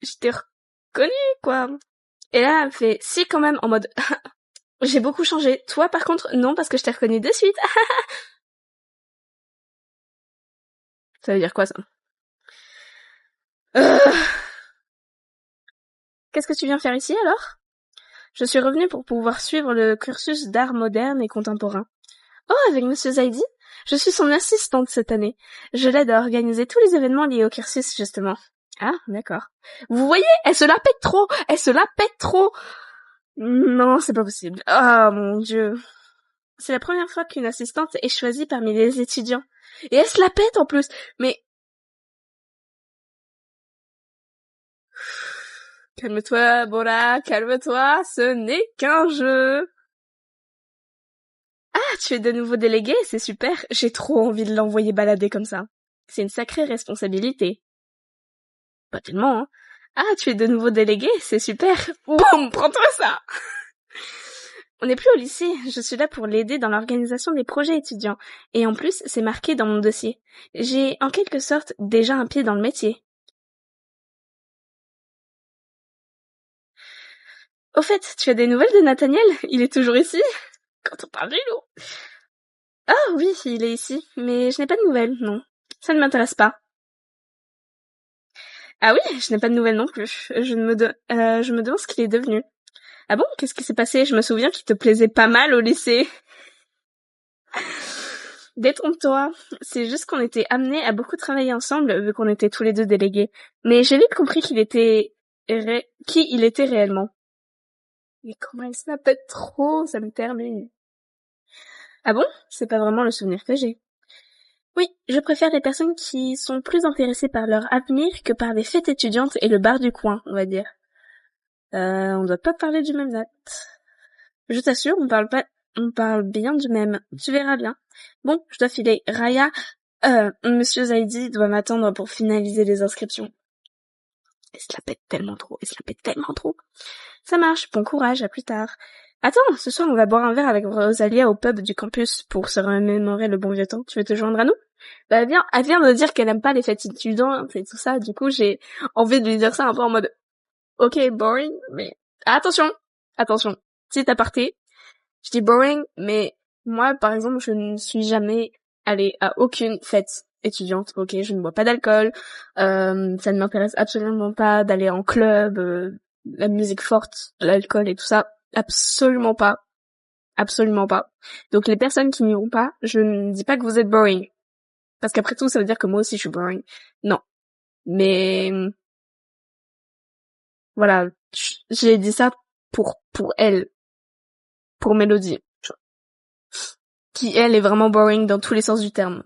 je t'ai reconnu, quoi. Et là, elle fait, si, quand même, en mode, j'ai beaucoup changé. Toi, par contre, non, parce que je t'ai reconnu de suite. Ça veut dire quoi, ça? Qu'est-ce que tu viens faire ici, alors? Je suis revenue pour pouvoir suivre le cursus d'art moderne et contemporain. Oh, avec Monsieur Zaidi? Je suis son assistante cette année. Je l'aide à organiser tous les événements liés au cursus, justement. Ah, d'accord. Vous voyez, elle se la pète trop. Non, c'est pas possible. Ah, mon Dieu. C'est la première fois qu'une assistante est choisie parmi les étudiants. Et elle se la pète en plus. Mais... Calme-toi, Bora, calme-toi, ce n'est qu'un jeu. Ah, tu es de nouveau délégué, c'est super. J'ai trop envie de l'envoyer balader comme ça. C'est une sacrée responsabilité. Pas tellement, hein. Ah, tu es de nouveau délégué, c'est super. Boum, prends-toi ça. On n'est plus au lycée, je suis là pour l'aider dans l'organisation des projets étudiants. Et en plus, c'est marqué dans mon dossier. J'ai, en quelque sorte, déjà un pied dans le métier. Au fait, tu as des nouvelles de Nathaniel? Il est toujours ici? Quand on parle du loup. Ah oui, il est ici, mais je n'ai pas de nouvelles, non. Ça ne m'intéresse pas. Ah oui, je n'ai pas de nouvelles non plus. Je me demande ce qu'il est devenu. Ah bon, qu'est-ce qui s'est passé? Je me souviens qu'il te plaisait pas mal au lycée. Détrompe-toi. C'est juste qu'on était amenés à beaucoup travailler ensemble, vu qu'on était tous les deux délégués. Mais j'ai vite compris qui il était réellement. Mais comment il se la pète trop, ça me termine. Ah bon? C'est pas vraiment le souvenir que j'ai. Oui, je préfère les personnes qui sont plus intéressées par leur avenir que par les fêtes étudiantes et le bar du coin, on va dire. On doit pas parler du même acte. Je t'assure, on parle bien du même. Tu verras bien. Bon, je dois filer. Raya, Monsieur Zaidi doit m'attendre pour finaliser les inscriptions. Elle se la pète tellement trop. Ça marche, bon courage, à plus tard. Attends, ce soir on va boire un verre avec Rosalia au pub du campus pour se remémorer le bon vieux temps. Tu veux te joindre à nous? Bah elle vient de dire qu'elle aime pas les fêtes étudiantes et tout ça, du coup j'ai envie de lui dire ça un peu en mode ok, boring, mais attention, attention, petit aparté, je dis boring, mais moi, par exemple, je ne suis jamais allée à aucune fête étudiante. Ok, je ne bois pas d'alcool, ça ne m'intéresse absolument pas d'aller en club, la musique forte, l'alcool et tout ça, absolument pas. Absolument pas. Donc les personnes qui n'y vont pas, je ne dis pas que vous êtes boring. Parce qu'après tout, ça veut dire que moi aussi je suis boring. Non. Mais voilà, j'ai dit ça pour elle, pour Mélodie, qui elle est vraiment boring dans tous les sens du terme.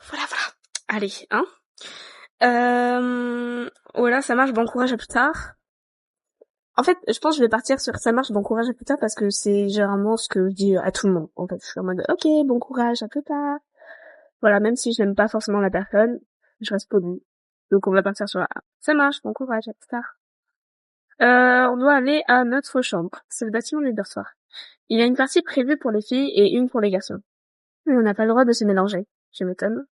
Voilà. Allez, hein. Voilà, ça marche, bon courage à plus tard. En fait, je pense que je vais partir sur ça marche, bon courage à plus tard parce que c'est généralement ce que je dis à tout le monde. En fait, je suis en mode ok, bon courage à plus tard. Voilà, même si je n'aime pas forcément la personne, je reste polie. Donc on va partir sur ça marche, bon courage à plus tard. On doit aller à notre chambre. C'est le bâtiment du dortoir. Il y a une partie prévue pour les filles et une pour les garçons. Mais on n'a pas le droit de se mélanger. Je m'étonne.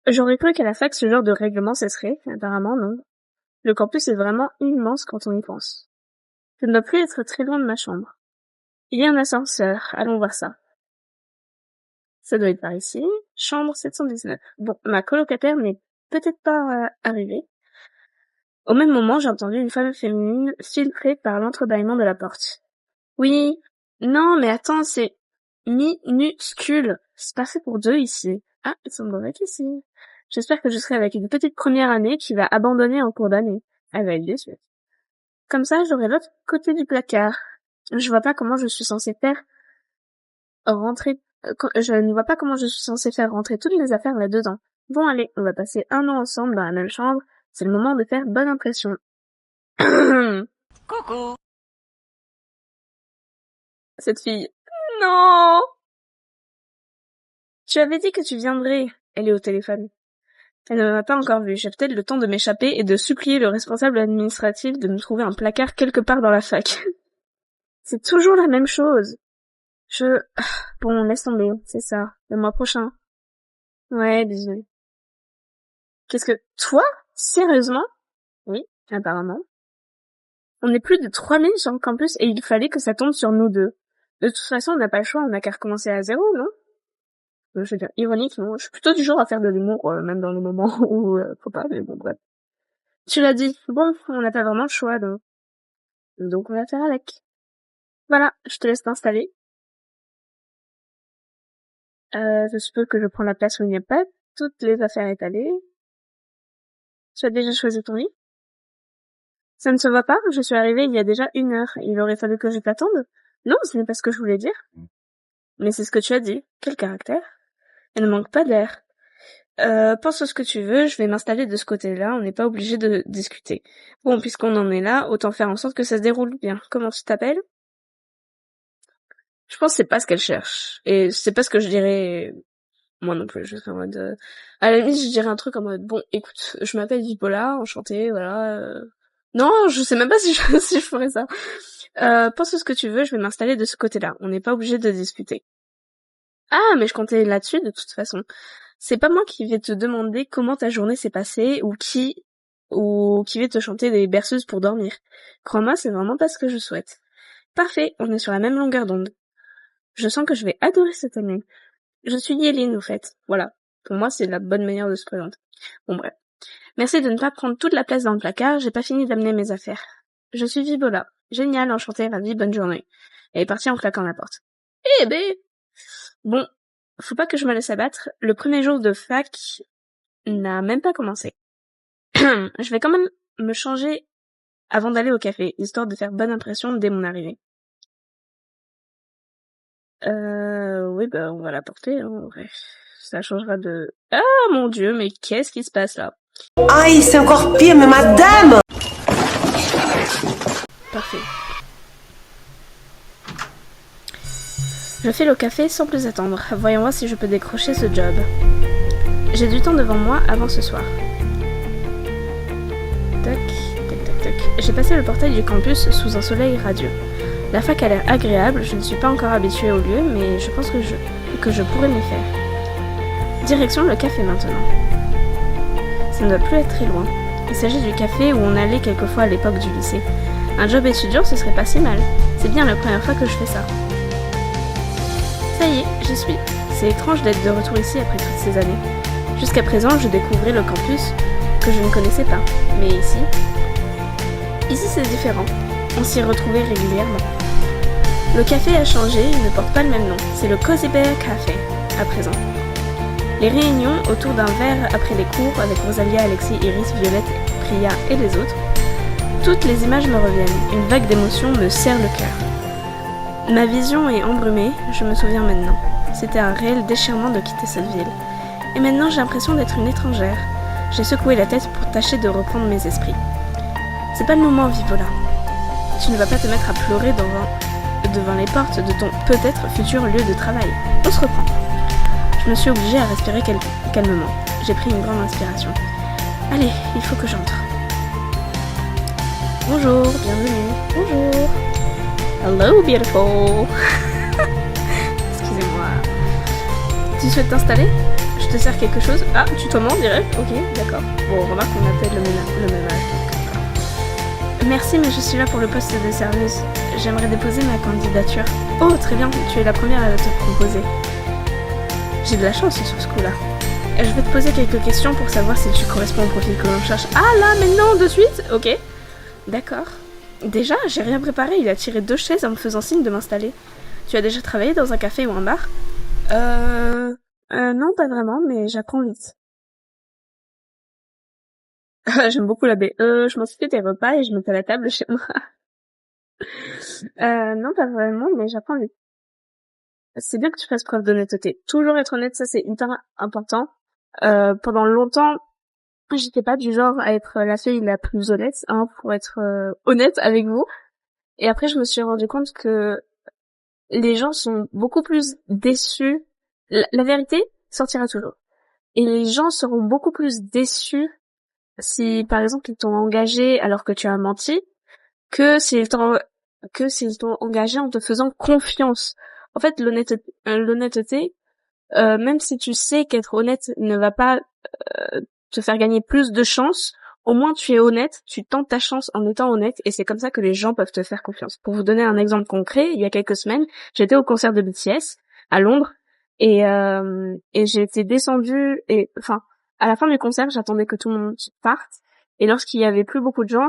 J'aurais cru qu'à la fac, ce genre de règlement cesserait. Apparemment, non. Le campus est vraiment immense quand on y pense. Je ne dois plus être très loin de ma chambre. Il y a un ascenseur. Allons voir ça. Ça doit être par ici. Chambre 719. Bon, ma colocataire n'est peut-être pas arrivée. Au même moment, j'ai entendu une femme féminine filtrer par l'entrebâillement de la porte. Oui. Non, mais attends, c'est minuscule. C'est pas fait pour deux ici. Ah, il semblerait qu'ici. J'espère que je serai avec une petite première année qui va abandonner en cours d'année. Elle va être déçue. Comme ça, j'aurai l'autre côté du placard. Je vois pas comment je suis censée faire rentrer... Je ne vois pas comment je suis censée faire rentrer toutes mes affaires là-dedans. Bon, allez, on va passer 1 an ensemble dans la même chambre. C'est le moment de faire bonne impression. Coucou. Cette fille. Non! Tu avais dit que tu viendrais. Elle est au téléphone. Elle ne m'a pas encore vue. J'ai peut-être le temps de m'échapper et de supplier le responsable administratif de me trouver un placard quelque part dans la fac. C'est toujours la même chose. Bon, laisse tomber. C'est ça. Le mois prochain. Ouais, bisous. Qu'est-ce que... Toi? Sérieusement? Oui, apparemment. On est plus de 3000 sur le campus et il fallait que ça tombe sur nous deux. De toute façon, on n'a pas le choix, on n'a qu'à recommencer à zéro, non? Je veux dire, ironique, non? Je suis plutôt du genre à faire de l'humour, même dans les moments où faut pas, mais bon, bref. Tu l'as dit. Bon, on n'a pas vraiment le choix, donc on va faire avec. Voilà, je te laisse t'installer. Je suppose que je prends la place où il n'y a pas toutes les affaires étalées. Tu as déjà choisi ton lit? Ça ne se voit pas, je suis arrivée il y a déjà 1 heure. Il aurait fallu que je t'attende? Non, ce n'est pas ce que je voulais dire. Mais c'est ce que tu as dit. Quel caractère? Elle ne manque pas d'air. Pense à ce que tu veux, je vais m'installer de ce côté-là, on n'est pas obligé de discuter. Bon, puisqu'on en est là, autant faire en sorte que ça se déroule bien. Comment tu t'appelles? Je pense que c'est pas ce qu'elle cherche. Et c'est pas ce que je dirais... Moi non plus, je serais en mode... À la limite, je dirais un truc en mode... Bon, écoute, je m'appelle Vipola, enchantée, voilà... Non, je sais même pas si si je ferais ça. Pense à ce que tu veux, je vais m'installer de ce côté-là. On n'est pas obligé de discuter. Ah, mais je comptais là-dessus de toute façon. C'est pas moi qui vais te demander comment ta journée s'est passée ou qui va te chanter des berceuses pour dormir. Crois-moi, c'est vraiment pas ce que je souhaite. Parfait, on est sur la même longueur d'onde. Je sens que je vais adorer cette année. Je suis Yéline, au fait. Voilà. Pour moi, c'est la bonne manière de se présenter. Bon, bref. Merci de ne pas prendre toute la place dans le placard, j'ai pas fini d'amener mes affaires. Je suis Vibola. Génial, enchantée, ravie, bonne journée. Elle est partie en claquant la porte. Eh ben... Bon, faut pas que je me laisse abattre. Le premier jour de fac n'a même pas commencé. Je vais quand même me changer avant d'aller au café, histoire de faire bonne impression dès mon arrivée. Oui, bah, on va la porter, hein, bref. Ça changera de... Ah, mon Dieu, mais qu'est-ce qui se passe là? Aïe, c'est encore pire, mais madame! Parfait. Je fais le café sans plus attendre. Voyons voir si je peux décrocher ce job. J'ai du temps devant moi avant ce soir. Tac, tac, tac, tac. J'ai passé le portail du campus sous un soleil radieux. La fac a l'air agréable, je ne suis pas encore habituée au lieu, mais je pense que je pourrais m'y faire. Direction le café maintenant. Ça ne doit plus être très loin. Il s'agit du café où on allait quelquefois à l'époque du lycée. Un job étudiant, ce serait pas si mal. C'est bien la première fois que je fais ça. Ça y est, j'y suis. C'est étrange d'être de retour ici après toutes ces années. Jusqu'à présent, je découvrais le campus que je ne connaissais pas. Mais ici c'est différent. On s'y retrouvait régulièrement. Le café a changé, il ne porte pas le même nom. C'est le Cozy Bear Café, à présent. Les réunions autour d'un verre après les cours avec Rosalia, Alexis, Iris, Violette, Priya et les autres. Toutes les images me reviennent. Une vague d'émotion me serre le cœur. Ma vision est embrumée, je me souviens maintenant. C'était un réel déchirement de quitter cette ville. Et maintenant j'ai l'impression d'être une étrangère. J'ai secoué la tête pour tâcher de reprendre mes esprits. C'est pas le moment, Vivola. Tu ne vas pas te mettre à pleurer devant les portes de ton peut-être futur lieu de travail. On se reprend. Je me suis obligée à respirer calmement. J'ai pris une grande inspiration. Allez, il faut que j'entre. Bonjour, bienvenue. Bonjour. Hello, beautiful. Excusez-moi. Tu souhaites t'installer ? Je te sers quelque chose ? Ah, tutoiement direct ? Ok, d'accord. Bon, remarque qu'on a peut-être le même âge. Donc... Merci, mais je suis là pour le poste de serveuse. J'aimerais déposer ma candidature. Oh, très bien, tu es la première à te proposer. J'ai de la chance sur ce coup-là. Je vais te poser quelques questions pour savoir si tu corresponds au profil que l'on cherche. Ah là, mais non, de suite ? Ok. D'accord. Déjà, j'ai rien préparé, il a tiré 2 chaises en me faisant signe de m'installer. Tu as déjà travaillé dans un café ou un bar ? Non, pas vraiment, mais j'apprends vite. J'aime beaucoup la baie. Je m'en fais tes repas et je me fais à la table chez moi. Non, pas vraiment, mais j'apprends vite. C'est bien que tu fasses preuve d'honnêteté. Toujours être honnête, ça c'est hyper important. Pendant longtemps, j'étais pas du genre à être la fille la plus honnête, hein, pour être honnête avec vous. Et après, je me suis rendu compte que les gens sont beaucoup plus déçus. La vérité sortira toujours. Et les gens seront beaucoup plus déçus si, par exemple, ils t'ont engagé alors que tu as menti, que s'ils t'ont engagé en te faisant confiance. En fait, l'honnêteté, même si tu sais qu'être honnête ne va pas te faire gagner plus de chance, au moins tu es honnête, tu tentes ta chance en étant honnête, et c'est comme ça que les gens peuvent te faire confiance. Pour vous donner un exemple concret, il y a quelques semaines, j'étais au concert de BTS à Londres, et j'ai été descendue, et enfin, à la fin du concert, j'attendais que tout le monde parte, et lorsqu'il y avait plus beaucoup de gens,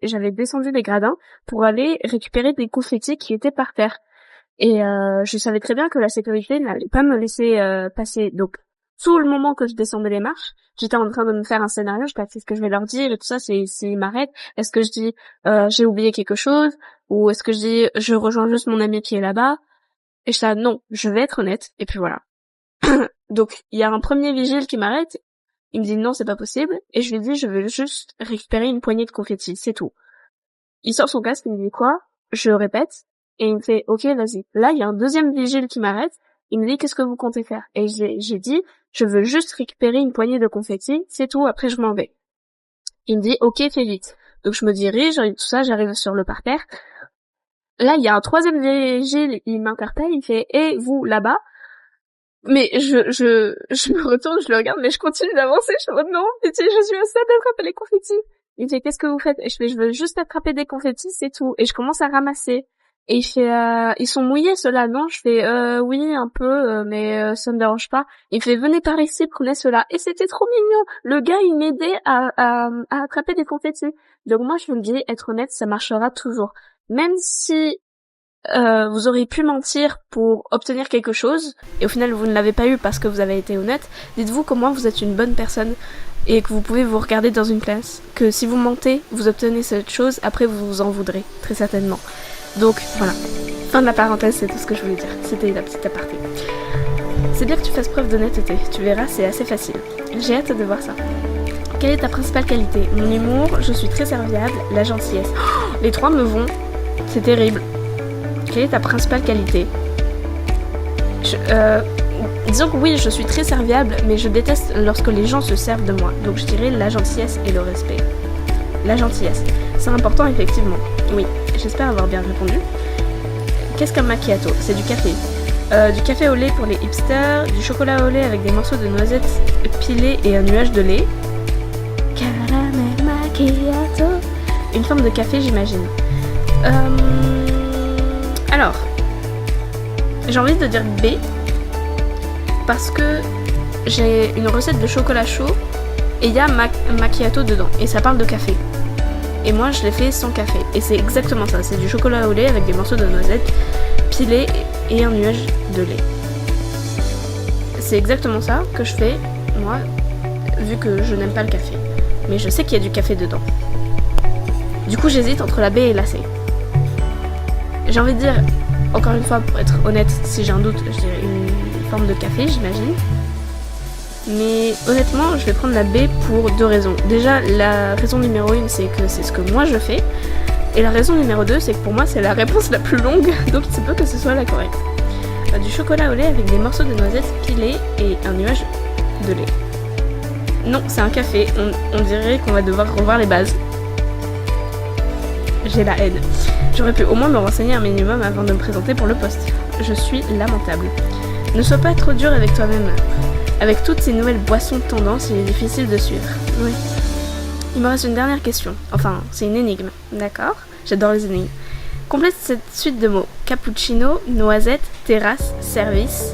j'avais descendu les gradins pour aller récupérer des confettis qui étaient par terre. Et je savais très bien que la sécurité n'allait pas me laisser passer. Donc, tout le moment que je descendais les marches, j'étais en train de me faire un scénario, je sais pas ce que je vais leur dire et tout ça, s'ils m'arrêtent. Est-ce que je dis j'ai oublié quelque chose, ou est-ce que je dis je rejoins juste mon ami qui est là-bas? Et je dis non, je vais être honnête, et puis voilà. Donc, il y a un premier vigile qui m'arrête, il me dit non, c'est pas possible, et je lui dis je veux juste récupérer une poignée de confettis, c'est tout. Il sort son casque, il me dit quoi? Je répète, et il me fait ok, vas-y. Là, il y a un deuxième vigile qui m'arrête, il me dit qu'est-ce que vous comptez faire? Et j'ai dit je veux juste récupérer une poignée de confettis, c'est tout, après je m'en vais. Il me dit ok, fais vite. Donc je me dirige, tout ça, j'arrive sur le parterre. Là, il y a un troisième vigile, il m'interpelle, il fait et vous là-bas? Mais je me retourne, je le regarde, mais je continue d'avancer, je me dis non, pitié, je suis au stade d'attraper les confettis. Il me fait qu'est-ce que vous faites? Et je fais je veux juste attraper des confettis, c'est tout. Et je commence à ramasser. Et il fait ils sont mouillés ceux-là, non? Je fais oui un peu, mais ça me dérange pas. Il fait venez par ici, prenez ceux-là. Et c'était trop mignon. Le gars il m'aidait à attraper des confettis. Donc moi je vous le dis, être honnête, ça marchera toujours. Même si vous auriez pu mentir pour obtenir quelque chose, et au final vous ne l'avez pas eu parce que vous avez été honnête, dites-vous qu'au moins vous êtes une bonne personne, et que vous pouvez vous regarder dans une glace, que si vous mentez, vous obtenez cette chose, après vous vous en voudrez, très certainement. Donc voilà, fin de la parenthèse, c'est tout ce que je voulais dire, c'était la petite aparté. C'est bien que tu fasses preuve d'honnêteté, tu verras, c'est assez facile. J'ai hâte de voir ça. Quelle est ta principale qualité? Mon humour, je suis très serviable, la gentillesse. Oh, les trois me vont, c'est terrible. Quelle est ta principale qualité? Disons que oui, je suis très serviable, mais je déteste lorsque les gens se servent de moi. Donc je dirais la gentillesse et le respect. La gentillesse. C'est important, effectivement. Oui, j'espère avoir bien répondu. Qu'est-ce qu'un macchiato? C'est du café. Du café au lait pour les hipsters, du chocolat au lait avec des morceaux de noisettes pilés et un nuage de lait. Caramel macchiato. Une forme de café, j'imagine. Alors, j'ai envie de dire B parce que j'ai une recette de chocolat chaud et il y a macchiato dedans et ça parle de café. Et moi je l'ai fait sans café et c'est exactement ça, c'est du chocolat au lait avec des morceaux de noisettes pilés et un nuage de lait. C'est exactement ça que je fais moi vu que je n'aime pas le café. Mais je sais qu'il y a du café dedans. Du coup j'hésite entre la B et la C. J'ai envie de dire, encore une fois pour être honnête, si j'ai un doute, je dirais une forme de café j'imagine. Mais honnêtement, je vais prendre la B pour 2 raisons. Déjà, la raison numéro 1, c'est que c'est ce que moi je fais. Et la raison numéro 2, c'est que pour moi, c'est la réponse la plus longue, donc il se peut que ce soit la correcte. Du chocolat au lait avec des morceaux de noisettes pilés et un nuage de lait. Non, c'est un café. On dirait qu'on va devoir revoir les bases. J'ai la haine. J'aurais pu au moins me renseigner un minimum avant de me présenter pour le poste. Je suis lamentable. Ne sois pas trop dur avec toi-même. Avec toutes ces nouvelles boissons de tendance, il est difficile de suivre. Oui. Il me reste une dernière question. Enfin, c'est une énigme. D'accord ? J'adore les énigmes. Complète cette suite de mots. Cappuccino, noisette, terrasse, service.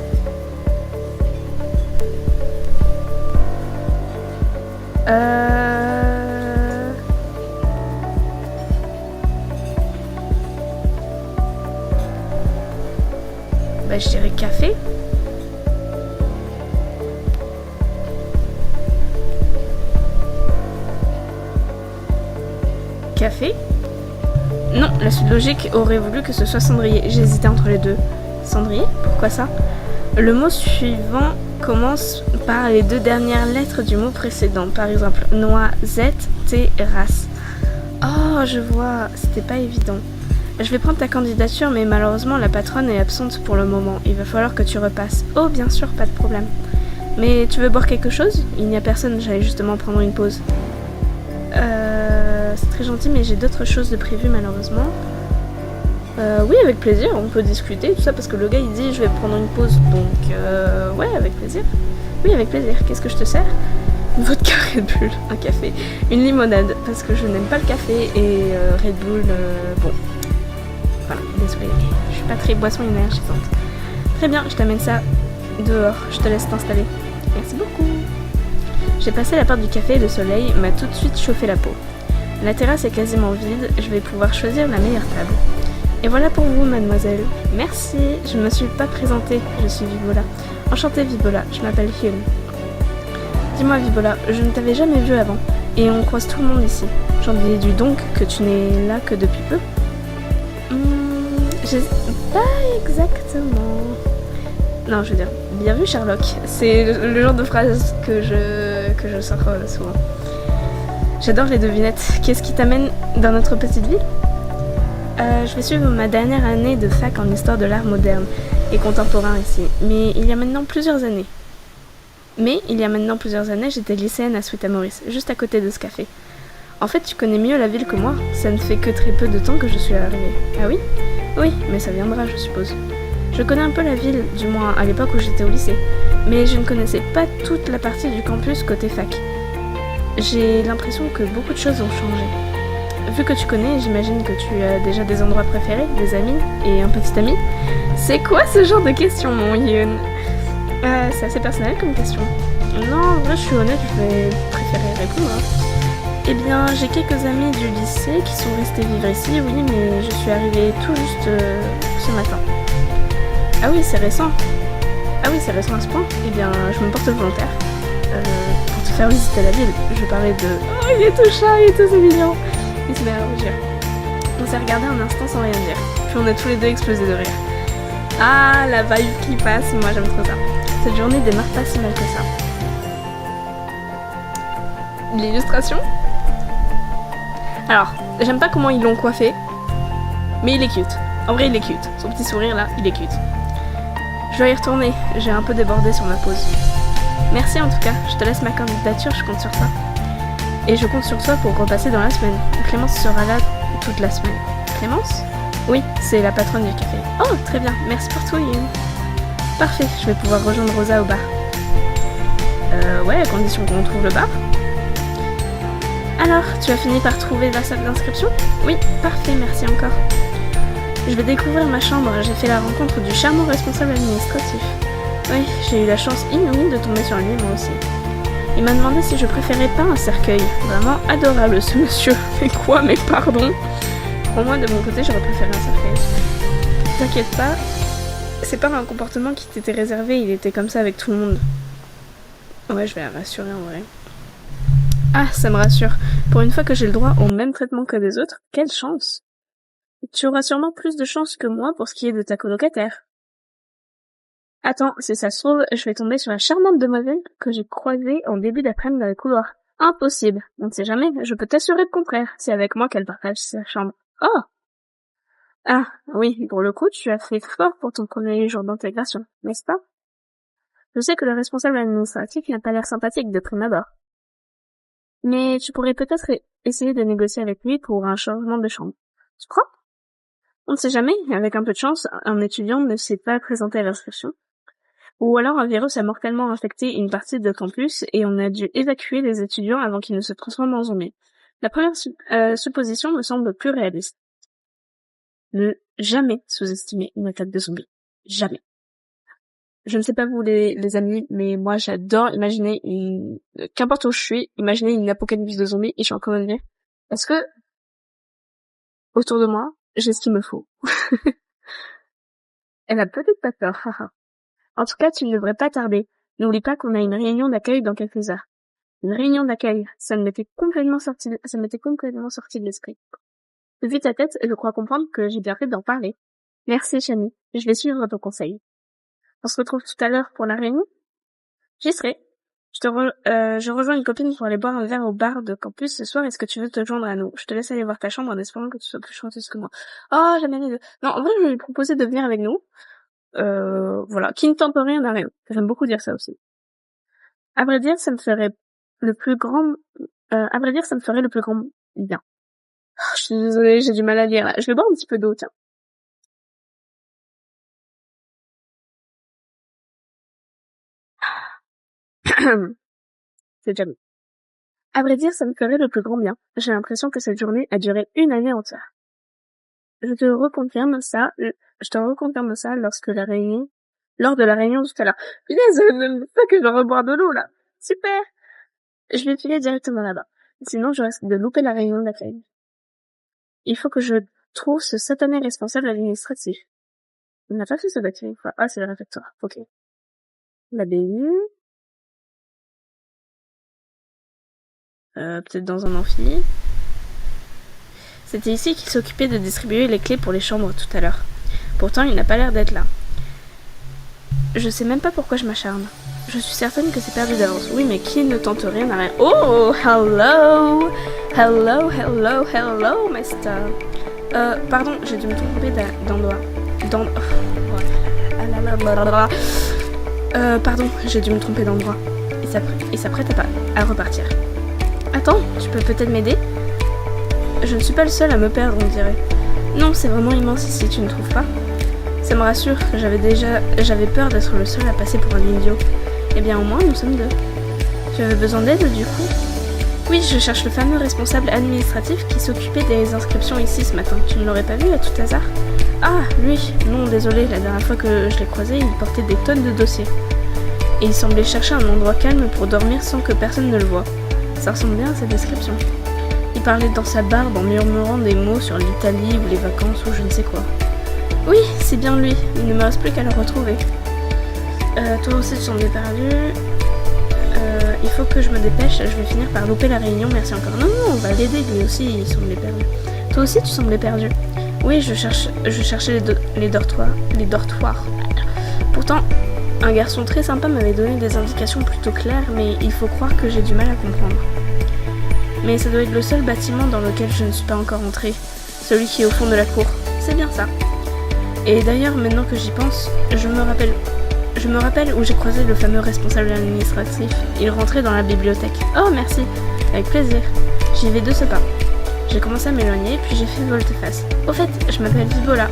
Je dirais café. Café. Non, la suite logique aurait voulu que ce soit cendrier. J'hésitais entre les deux. Cendrier ? Pourquoi ça ? Le mot suivant commence par les 2 dernières lettres du mot précédent. Par exemple, noisette, terrasse. Oh, je vois, c'était pas évident. Je vais prendre ta candidature, mais malheureusement, la patronne est absente pour le moment. Il va falloir que tu repasses. Oh, bien sûr, pas de problème. Mais tu veux boire quelque chose ? Il n'y a personne, j'allais justement prendre une pause. C'est très gentil, mais j'ai d'autres choses de prévues malheureusement. Oui, avec plaisir, on peut discuter, tout ça, parce que le gars il dit je vais prendre une pause, donc ouais, avec plaisir. Oui, avec plaisir. Qu'est-ce que je te sers ? Une vodka Red Bull, un café, une limonade, parce que je n'aime pas le café, et Red Bull, bon. Voilà, désolée, je suis pas très boisson énergisante. Très bien, je t'amène ça dehors, je te laisse t'installer. Merci beaucoup. J'ai passé la porte du café et le soleil m'a tout de suite chauffé la peau. La terrasse est quasiment vide, je vais pouvoir choisir la meilleure table. Et voilà pour vous, mademoiselle. Merci, je ne me suis pas présentée, je suis Vibola. Enchantée, Vibola, je m'appelle Hyun. Dis-moi, Vibola, je ne t'avais jamais vue avant, et on croise tout le monde ici. J'en déduis donc que tu n'es là que depuis peu. Je sais pas exactement. Non, je veux dire, bien vu Sherlock. C'est le genre de phrase que je sors souvent. J'adore les devinettes. Qu'est-ce qui t'amène dans notre petite ville ? Je vais suivre ma dernière année de fac en histoire de l'art moderne et contemporain ici. Mais il y a maintenant plusieurs années, j'étais lycéenne à Suite-à-Maurice, juste à côté de ce café. En fait, tu connais mieux la ville que moi. Ça ne fait que très peu de temps que je suis arrivée. Ah oui ? Oui, mais ça viendra, je suppose. Je connais un peu la ville, du moins à l'époque où j'étais au lycée, mais je ne connaissais pas toute la partie du campus côté fac. J'ai l'impression que beaucoup de choses ont changé. Vu que tu connais, j'imagine que tu as déjà des endroits préférés, des amis et un petit ami. C'est quoi ce genre de question, mon Yoon ? C'est assez personnel comme question. Non, en vrai, je suis honnête, je vais préférer répondre. Eh bien, j'ai quelques amis du lycée qui sont restés vivre ici, oui, mais je suis arrivée tout juste ce matin. Ah oui, c'est récent. Ah oui, c'est récent à ce point. Eh bien, je me porte volontaire pour te faire visiter la ville. Je parlais de... Oh, il est tout chat, il est tout mignon. Il se met à rougir. On s'est regardé un instant sans rien dire. Puis on a tous les deux explosé de rire. Ah, la vibe qui passe, moi j'aime trop ça. Cette journée démarre pas si mal que ça. L'illustration ? Alors, j'aime pas comment ils l'ont coiffé, mais il est cute. En vrai, il est cute. Son petit sourire là, il est cute. Je dois y retourner, j'ai un peu débordé sur ma pause. Merci en tout cas, je te laisse ma candidature, je compte sur toi. Et je compte sur toi pour repasser dans la semaine. Clémence sera là toute la semaine. Clémence ? Oui, c'est la patronne du café. Oh, très bien, merci pour tout, Yoon. Parfait, je vais pouvoir rejoindre Rosa au bar. Ouais, à condition qu'on trouve le bar. Alors, tu as fini par trouver la salle d'inscription? Oui, parfait, merci encore. Je vais découvrir ma chambre, j'ai fait la rencontre du charmant responsable administratif. Oui, j'ai eu la chance inouïe de tomber sur lui, moi aussi. Il m'a demandé si je préférais pas un cercueil. Vraiment adorable ce monsieur. Mais quoi, mais pardon. Pour moi, de mon côté, j'aurais préféré un cercueil. T'inquiète pas, c'est pas un comportement qui t'était réservé, il était comme ça avec tout le monde. Ouais, je vais la rassurer en vrai. Ah, ça me rassure. Pour une fois que j'ai le droit au même traitement que les autres, quelle chance. Tu auras sûrement plus de chance que moi pour ce qui est de ta colocataire. Attends, si ça se trouve, je vais tomber sur la charmante demoiselle que j'ai croisée en début d'après-midi dans le couloir. Impossible. On ne sait jamais, je peux t'assurer le contraire. C'est avec moi qu'elle partage sa chambre. Oh! Ah, oui, pour le coup, tu as fait fort pour ton premier jour d'intégration, n'est-ce pas? Je sais que le responsable administratif n'a pas l'air sympathique de prime abord. Mais tu pourrais peut-être essayer de négocier avec lui pour un changement de chambre. Tu crois? On ne sait jamais, avec un peu de chance, un étudiant ne s'est pas présenté à l'inscription. Ou alors un virus a mortellement infecté une partie de campus et on a dû évacuer les étudiants avant qu'ils ne se transforment en zombies. La première supposition me semble plus réaliste. Ne jamais sous-estimer une attaque de zombies. Jamais. Je ne sais pas vous les amis, mais moi j'adore imaginer qu'importe où je suis, imaginer une apocalypse de zombies et je suis en train de me dire, est-ce que autour de moi, j'ai ce qu'il me faut? Elle a peut-être pas peur, haha. En tout cas, tu ne devrais pas tarder. N'oublie pas qu'on a une réunion d'accueil dans quelques heures. Une réunion d'accueil, ça m'était complètement sorti de l'esprit. Vu ta tête, je crois comprendre que j'ai bien fait d'en parler. Merci, Chani. Je vais suivre ton conseil. On se retrouve tout à l'heure pour la réunion? J'y serai. Je rejoins une copine pour aller boire un verre au bar de campus ce soir. Est-ce que tu veux te joindre à nous? Je te laisse aller voir ta chambre en espérant que tu sois plus chanceuse que moi. Oh, jamais les deux. Non, en vrai, je vais lui proposer de venir avec nous. Voilà. Qui ne tente rien n'a rien. J'aime beaucoup dire ça aussi. À vrai dire, ça me ferait le plus grand bien. Oh, je suis désolée, j'ai du mal à lire là. Je vais boire un petit peu d'eau, tiens. C'est déjà bon. À vrai dire, ça me ferait le plus grand bien. J'ai l'impression que cette journée a duré une année entière. Je te reconfirme ça lors de la réunion tout à l'heure. Punaise, même pas que je dois reboire de l'eau là. Super! Je vais filer directement là-bas. Sinon, je risque de louper la réunion d'accueil. Il faut que je trouve ce satané responsable administratif. On n'a pas fait ce bâtiment une fois. Ah, c'est le réfectoire. Ok. La BU. Peut-être dans un amphi. C'était ici qu'il s'occupait de distribuer les clés pour les chambres tout à l'heure. Pourtant, il n'a pas l'air d'être là. Je sais même pas pourquoi je m'acharne. Je suis certaine que c'est perdu d'avance. Oui, mais qui ne tente rien n'a rien. Oh, hello! Hello, hello, hello, mister. Pardon, j'ai dû me tromper d'endroit. Pardon, j'ai dû me tromper d'endroit. Il s'apprête à repartir. Attends, tu peux peut-être m'aider? Je ne suis pas le seul à me perdre, on dirait. Non, c'est vraiment immense ici, tu ne trouves pas? Ça me rassure, j'avais peur d'être le seul à passer pour un idiot. Eh bien, au moins, nous sommes deux. Tu avais besoin d'aide, du coup? Oui, je cherche le fameux responsable administratif qui s'occupait des inscriptions ici ce matin. Tu ne l'aurais pas vu à tout hasard? Ah, lui. Non, désolé, la dernière fois que je l'ai croisé, il portait des tonnes de dossiers. Et il semblait chercher un endroit calme pour dormir sans que personne ne le voie. Ça ressemble bien à sa description. Il parlait dans sa barbe en murmurant des mots sur l'Italie ou les vacances ou je ne sais quoi. Oui, c'est bien lui. Il ne me reste plus qu'à le retrouver. Toi aussi tu semblais perdu. Il faut que je me dépêche. Je vais finir par louper la réunion. Merci encore. Non, on va l'aider. Lui aussi, il semblait perdu. Toi aussi, tu semblais perdu. Oui, je cherchais les dortoirs. Pourtant, un garçon très sympa m'avait donné des indications plutôt claires, mais il faut croire que j'ai du mal à comprendre. Mais ça doit être le seul bâtiment dans lequel je ne suis pas encore entrée. Celui qui est au fond de la cour. C'est bien ça. Et d'ailleurs, maintenant que j'y pense, je me rappelle où j'ai croisé le fameux responsable administratif. Il rentrait dans la bibliothèque. Oh, merci. Avec plaisir. J'y vais de ce pas. J'ai commencé à m'éloigner, puis j'ai fait volte-face. Au fait, je m'appelle Vibola.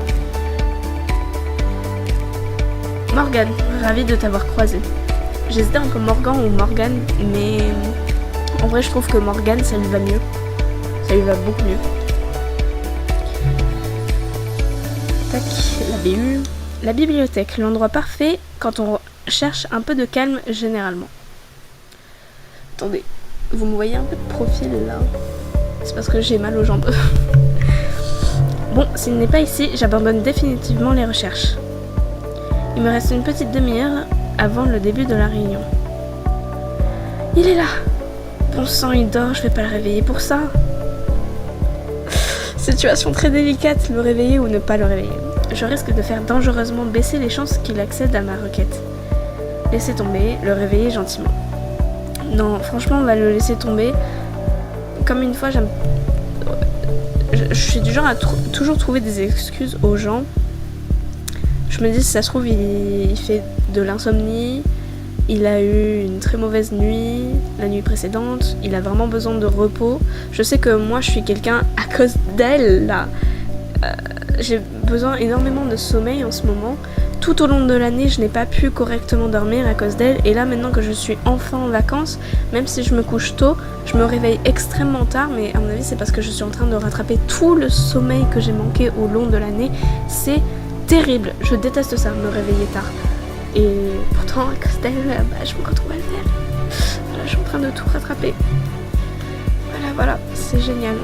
Morgan, ravie de t'avoir croisé. J'hésitais entre Morgan ou Morgan, mais en vrai je trouve que Morgan ça lui va mieux. Elle va beaucoup mieux. Tac, la BU. La bibliothèque, l'endroit parfait quand on cherche un peu de calme généralement. Attendez, vous me voyez un peu de profil là. C'est parce que j'ai mal aux jambes. Bon, s'il n'est pas ici, j'abandonne définitivement les recherches. Il me reste une petite demi-heure avant le début de la réunion. Il est là. Bon sang, il dort, je vais pas le réveiller pour ça. Situation très délicate, le réveiller ou ne pas le réveiller. Je risque de faire dangereusement baisser les chances qu'il accède à ma requête. Laissez tomber, le réveiller gentiment. Non, franchement, on va le laisser tomber. Comme une fois, je suis du genre à toujours trouver des excuses aux gens. Je me dis, si ça se trouve, il fait de l'insomnie, il a eu une très mauvaise nuit, la nuit précédente, il a vraiment besoin de repos. Je sais que moi, je suis quelqu'un, à cause d'elle, là, j'ai besoin énormément de sommeil en ce moment. Tout au long de l'année, je n'ai pas pu correctement dormir à cause d'elle. Et là, maintenant que je suis enfin en vacances, même si je me couche tôt, je me réveille extrêmement tard. Mais à mon avis, c'est parce que je suis en train de rattraper tout le sommeil que j'ai manqué au long de l'année. C'est terrible. Je déteste ça, me réveiller tard. Et pourtant, à cause d'elle, je me retrouve à le faire. Voilà, je suis en train de tout rattraper. Voilà, c'est génial.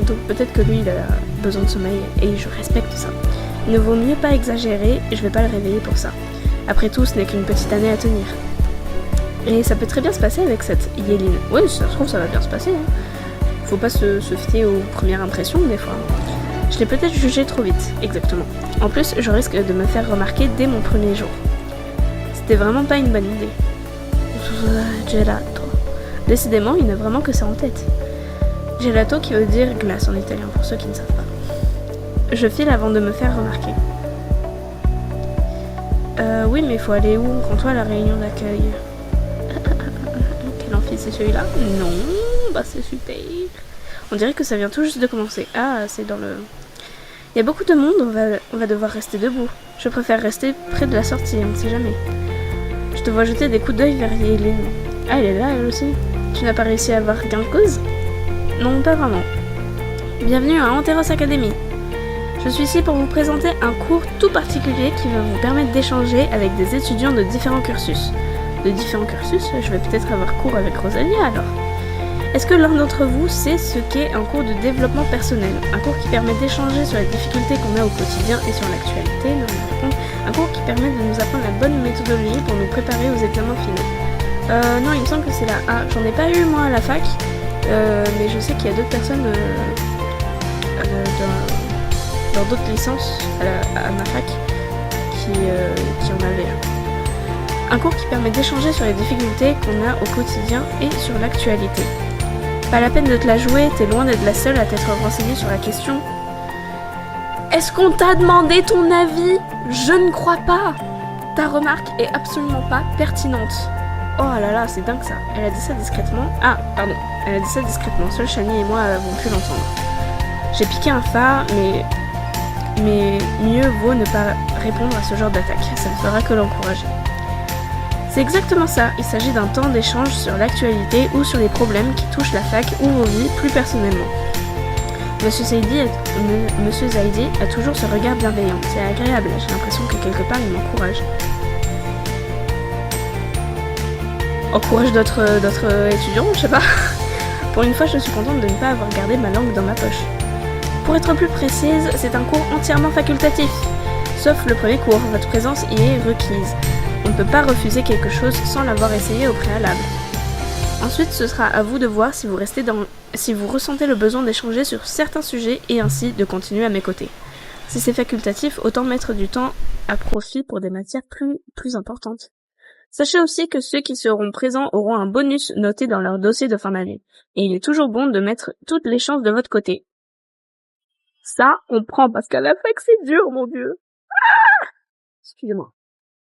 Donc peut-être que lui, il a besoin de sommeil et je respecte ça. Il ne vaut mieux pas exagérer, je vais pas le réveiller pour ça. Après tout, ce n'est qu'une petite année à tenir. Et ça peut très bien se passer avec cette Yéline. Oui, ça se trouve, ça va bien se passer. Faut pas se fier aux premières impressions, des fois. Je l'ai peut-être jugé trop vite, exactement. En plus, je risque de me faire remarquer dès mon premier jour. C'était vraiment pas une bonne idée. Gelato. Décidément, il n'a vraiment que ça en tête. Gelato qui veut dire glace en italien, pour ceux qui ne savent pas. Je file avant de me faire remarquer. Oui, mais il faut aller où? Rends-toi à la réunion d'accueil. Quel amphi c'est celui-là? Non, bah c'est super. On dirait que ça vient tout juste de commencer. Ah, c'est dans le... Il y a beaucoup de monde, on va devoir rester debout. Je préfère rester près de la sortie, on ne sait jamais. Je te vois jeter des coups d'œil vers Yéline. Ah, elle est là, elle aussi. Tu n'as pas réussi à avoir gain de cause? Non, pas vraiment. Bienvenue à Anteros Academy. Je suis ici pour vous présenter un cours tout particulier qui va vous permettre d'échanger avec des étudiants de différents cursus. De différents cursus, je vais peut-être avoir cours avec Rosalia alors. Est-ce que l'un d'entre vous sait ce qu'est un cours de développement personnel? Un cours qui permet d'échanger sur les difficultés qu'on a au quotidien et sur l'actualité. Un cours qui permet de nous apprendre la bonne méthodologie pour nous préparer aux examens finaux. Non, il me semble que c'est la A. J'en ai pas eu moi à la fac, mais je sais qu'il y a d'autres personnes dans d'autres licences à ma fac qui en avaient. Un cours qui permet d'échanger sur les difficultés qu'on a au quotidien et sur l'actualité. Pas la peine de te la jouer, t'es loin d'être la seule à t'être renseignée sur la question. Est-ce qu'on t'a demandé ton avis? Je ne crois pas. Ta remarque est absolument pas pertinente. Oh là là, c'est dingue ça. Elle a dit ça discrètement. Ah, pardon. Elle a dit ça discrètement. Seul Shani et moi avons pu l'entendre. J'ai piqué un phare, mais mieux vaut ne pas répondre à ce genre d'attaque. Ça ne fera que l'encourager. C'est exactement ça. Il s'agit d'un temps d'échange sur l'actualité ou sur les problèmes qui touchent la fac ou vos vies plus personnellement. Monsieur Zaidi a toujours ce regard bienveillant. C'est agréable. J'ai l'impression que quelque part il m'encourage. Encourage d'autres étudiants, je sais pas. Pour une fois, je suis contente de ne pas avoir gardé ma langue dans ma poche. Pour être plus précise, c'est un cours entièrement facultatif. Sauf le premier cours, votre présence y est requise. On ne peut pas refuser quelque chose sans l'avoir essayé au préalable. Ensuite, ce sera à vous de voir si vous ressentez le besoin d'échanger sur certains sujets et ainsi de continuer à mes côtés. Si c'est facultatif, autant mettre du temps à profit pour des matières plus importantes. Sachez aussi que ceux qui seront présents auront un bonus noté dans leur dossier de fin d'année. Et il est toujours bon de mettre toutes les chances de votre côté. Ça, on prend parce qu'à la fac, c'est dur, mon Dieu. Ah, excusez-moi.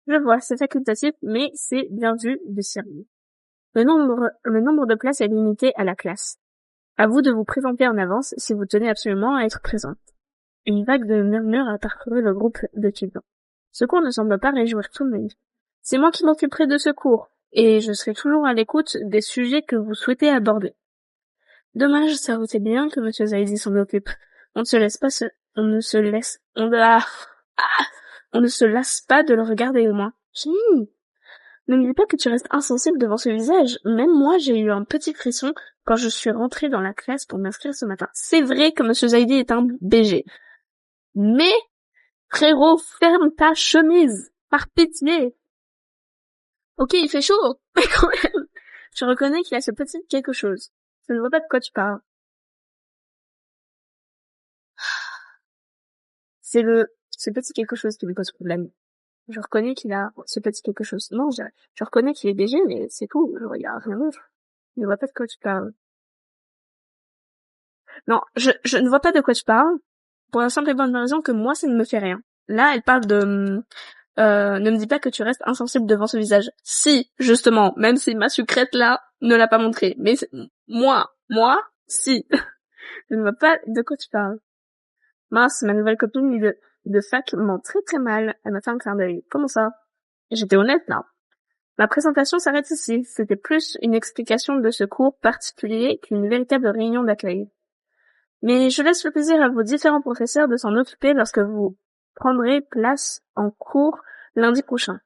Je vois, c'est facultatif, mais c'est bien vu de sérieux. Le nombre de places est limité à la classe. À vous de vous présenter en avance si vous tenez absolument à être présente. Une vague de murmures a parcouru le groupe d'étudiants. Ce cours ne semble pas réjouir tout le monde. C'est moi qui m'occuperai de ce cours, et je serai toujours à l'écoute des sujets que vous souhaitez aborder. Dommage, ça aurait été bien que Monsieur Zaidi s'en occupe. On ne se laisse pas on ne se lasse pas de le regarder au moins. Ne me dis pas que tu restes insensible devant ce visage. Même moi, j'ai eu un petit frisson quand je suis rentrée dans la classe pour m'inscrire ce matin. C'est vrai que Monsieur Zaidi est un BG. Mais, frérot, ferme ta chemise. Par pitié. Ok, il fait chaud, mais quand même. Je reconnais qu'il a ce petit quelque chose. Je ne vois pas de quoi tu parles. Ce petit quelque chose qui me pose problème. Je reconnais qu'il a ce petit quelque chose. Non, je reconnais qu'il est BG, mais c'est tout. Je regarde rien d'autre. Je ne vois pas de quoi tu parles. Non, je ne vois pas de quoi tu parles. Pour la simple et bonne raison que moi, ça ne me fait rien. Là, elle parle de... ne me dis pas que tu restes insensible devant ce visage. Si, justement, même si ma sucrète là ne l'a pas montré. Mais moi, si. Je ne vois pas de quoi tu parles. Mince, ma nouvelle copine de fac ment très très mal. Elle m'a fait un clin d'œil. Comment ça? J'étais honnête là. Ma présentation s'arrête ici. C'était plus une explication de ce cours particulier qu'une véritable réunion d'accueil. Mais je laisse le plaisir à vos différents professeurs de s'en occuper lorsque vous prendrez place en cours lundi prochain.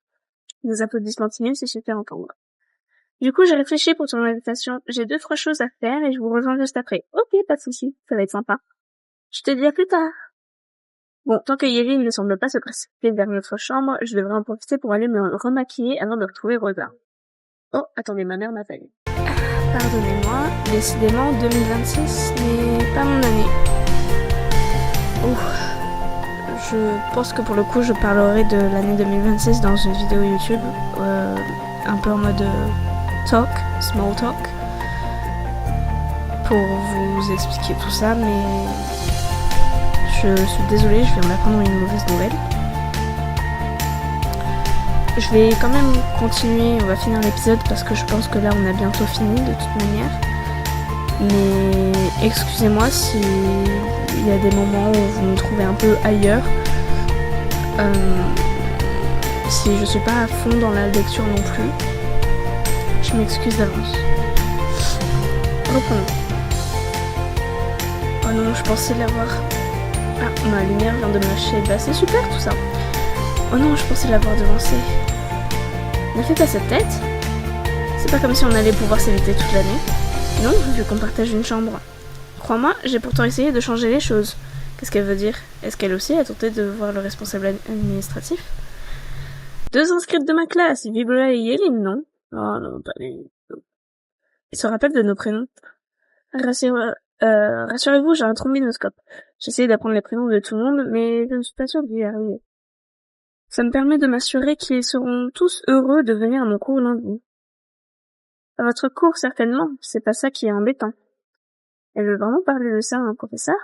Des applaudissements timides si je fais entendre. Du coup, j'ai réfléchi pour ton invitation. J'ai 2-3 choses à faire et je vous rejoins juste après. Ok, pas de souci, ça va être sympa. Je te dis à plus tard. Bon, tant que Yéline ne semble pas se précipiter vers notre chambre, je devrais en profiter pour aller me remaquiller avant de retrouver Rosa. Oh, attendez, ma mère m'appelle. Pardonnez-moi, décidément 2026 n'est pas mon année. Je pense que pour le coup je parlerai de l'année 2026 dans une vidéo YouTube, un peu en mode talk, small talk, pour vous expliquer tout ça, mais je suis désolée, je viens d'apprendre une mauvaise nouvelle. Je vais quand même continuer, on va finir l'épisode parce que je pense que là on a bientôt fini de toute manière. Mais excusez-moi si il y a des moments où vous me trouvez un peu ailleurs. Si je suis pas à fond dans la lecture non plus, je m'excuse d'avance. Reprenons. Oh non, je pensais l'avoir... Ah, ma lumière vient de me lâcher. Bah c'est super tout ça. Oh non, je pensais l'avoir devancé. Ne fais pas cette tête. C'est pas comme si on allait pouvoir s'éviter toute l'année. Non, vu qu'on partage une chambre. Crois-moi, j'ai pourtant essayé de changer les choses. Qu'est-ce qu'elle veut dire? Est-ce qu'elle aussi a tenté de voir le responsable administratif? 2 inscrites de ma classe, Vibula et Yéline, non? Oh non, pas les... Ils se rappellent de nos prénoms. Rassurez-vous, j'ai un trombinoscope. J'essaie d'apprendre les prénoms de tout le monde, mais je ne suis pas sûre d'y arriver. Ça me permet de m'assurer qu'ils seront tous heureux de venir à mon cours lundi. À votre cours, certainement, c'est pas ça qui est embêtant. Elle veut vraiment parler de ça à un professeur?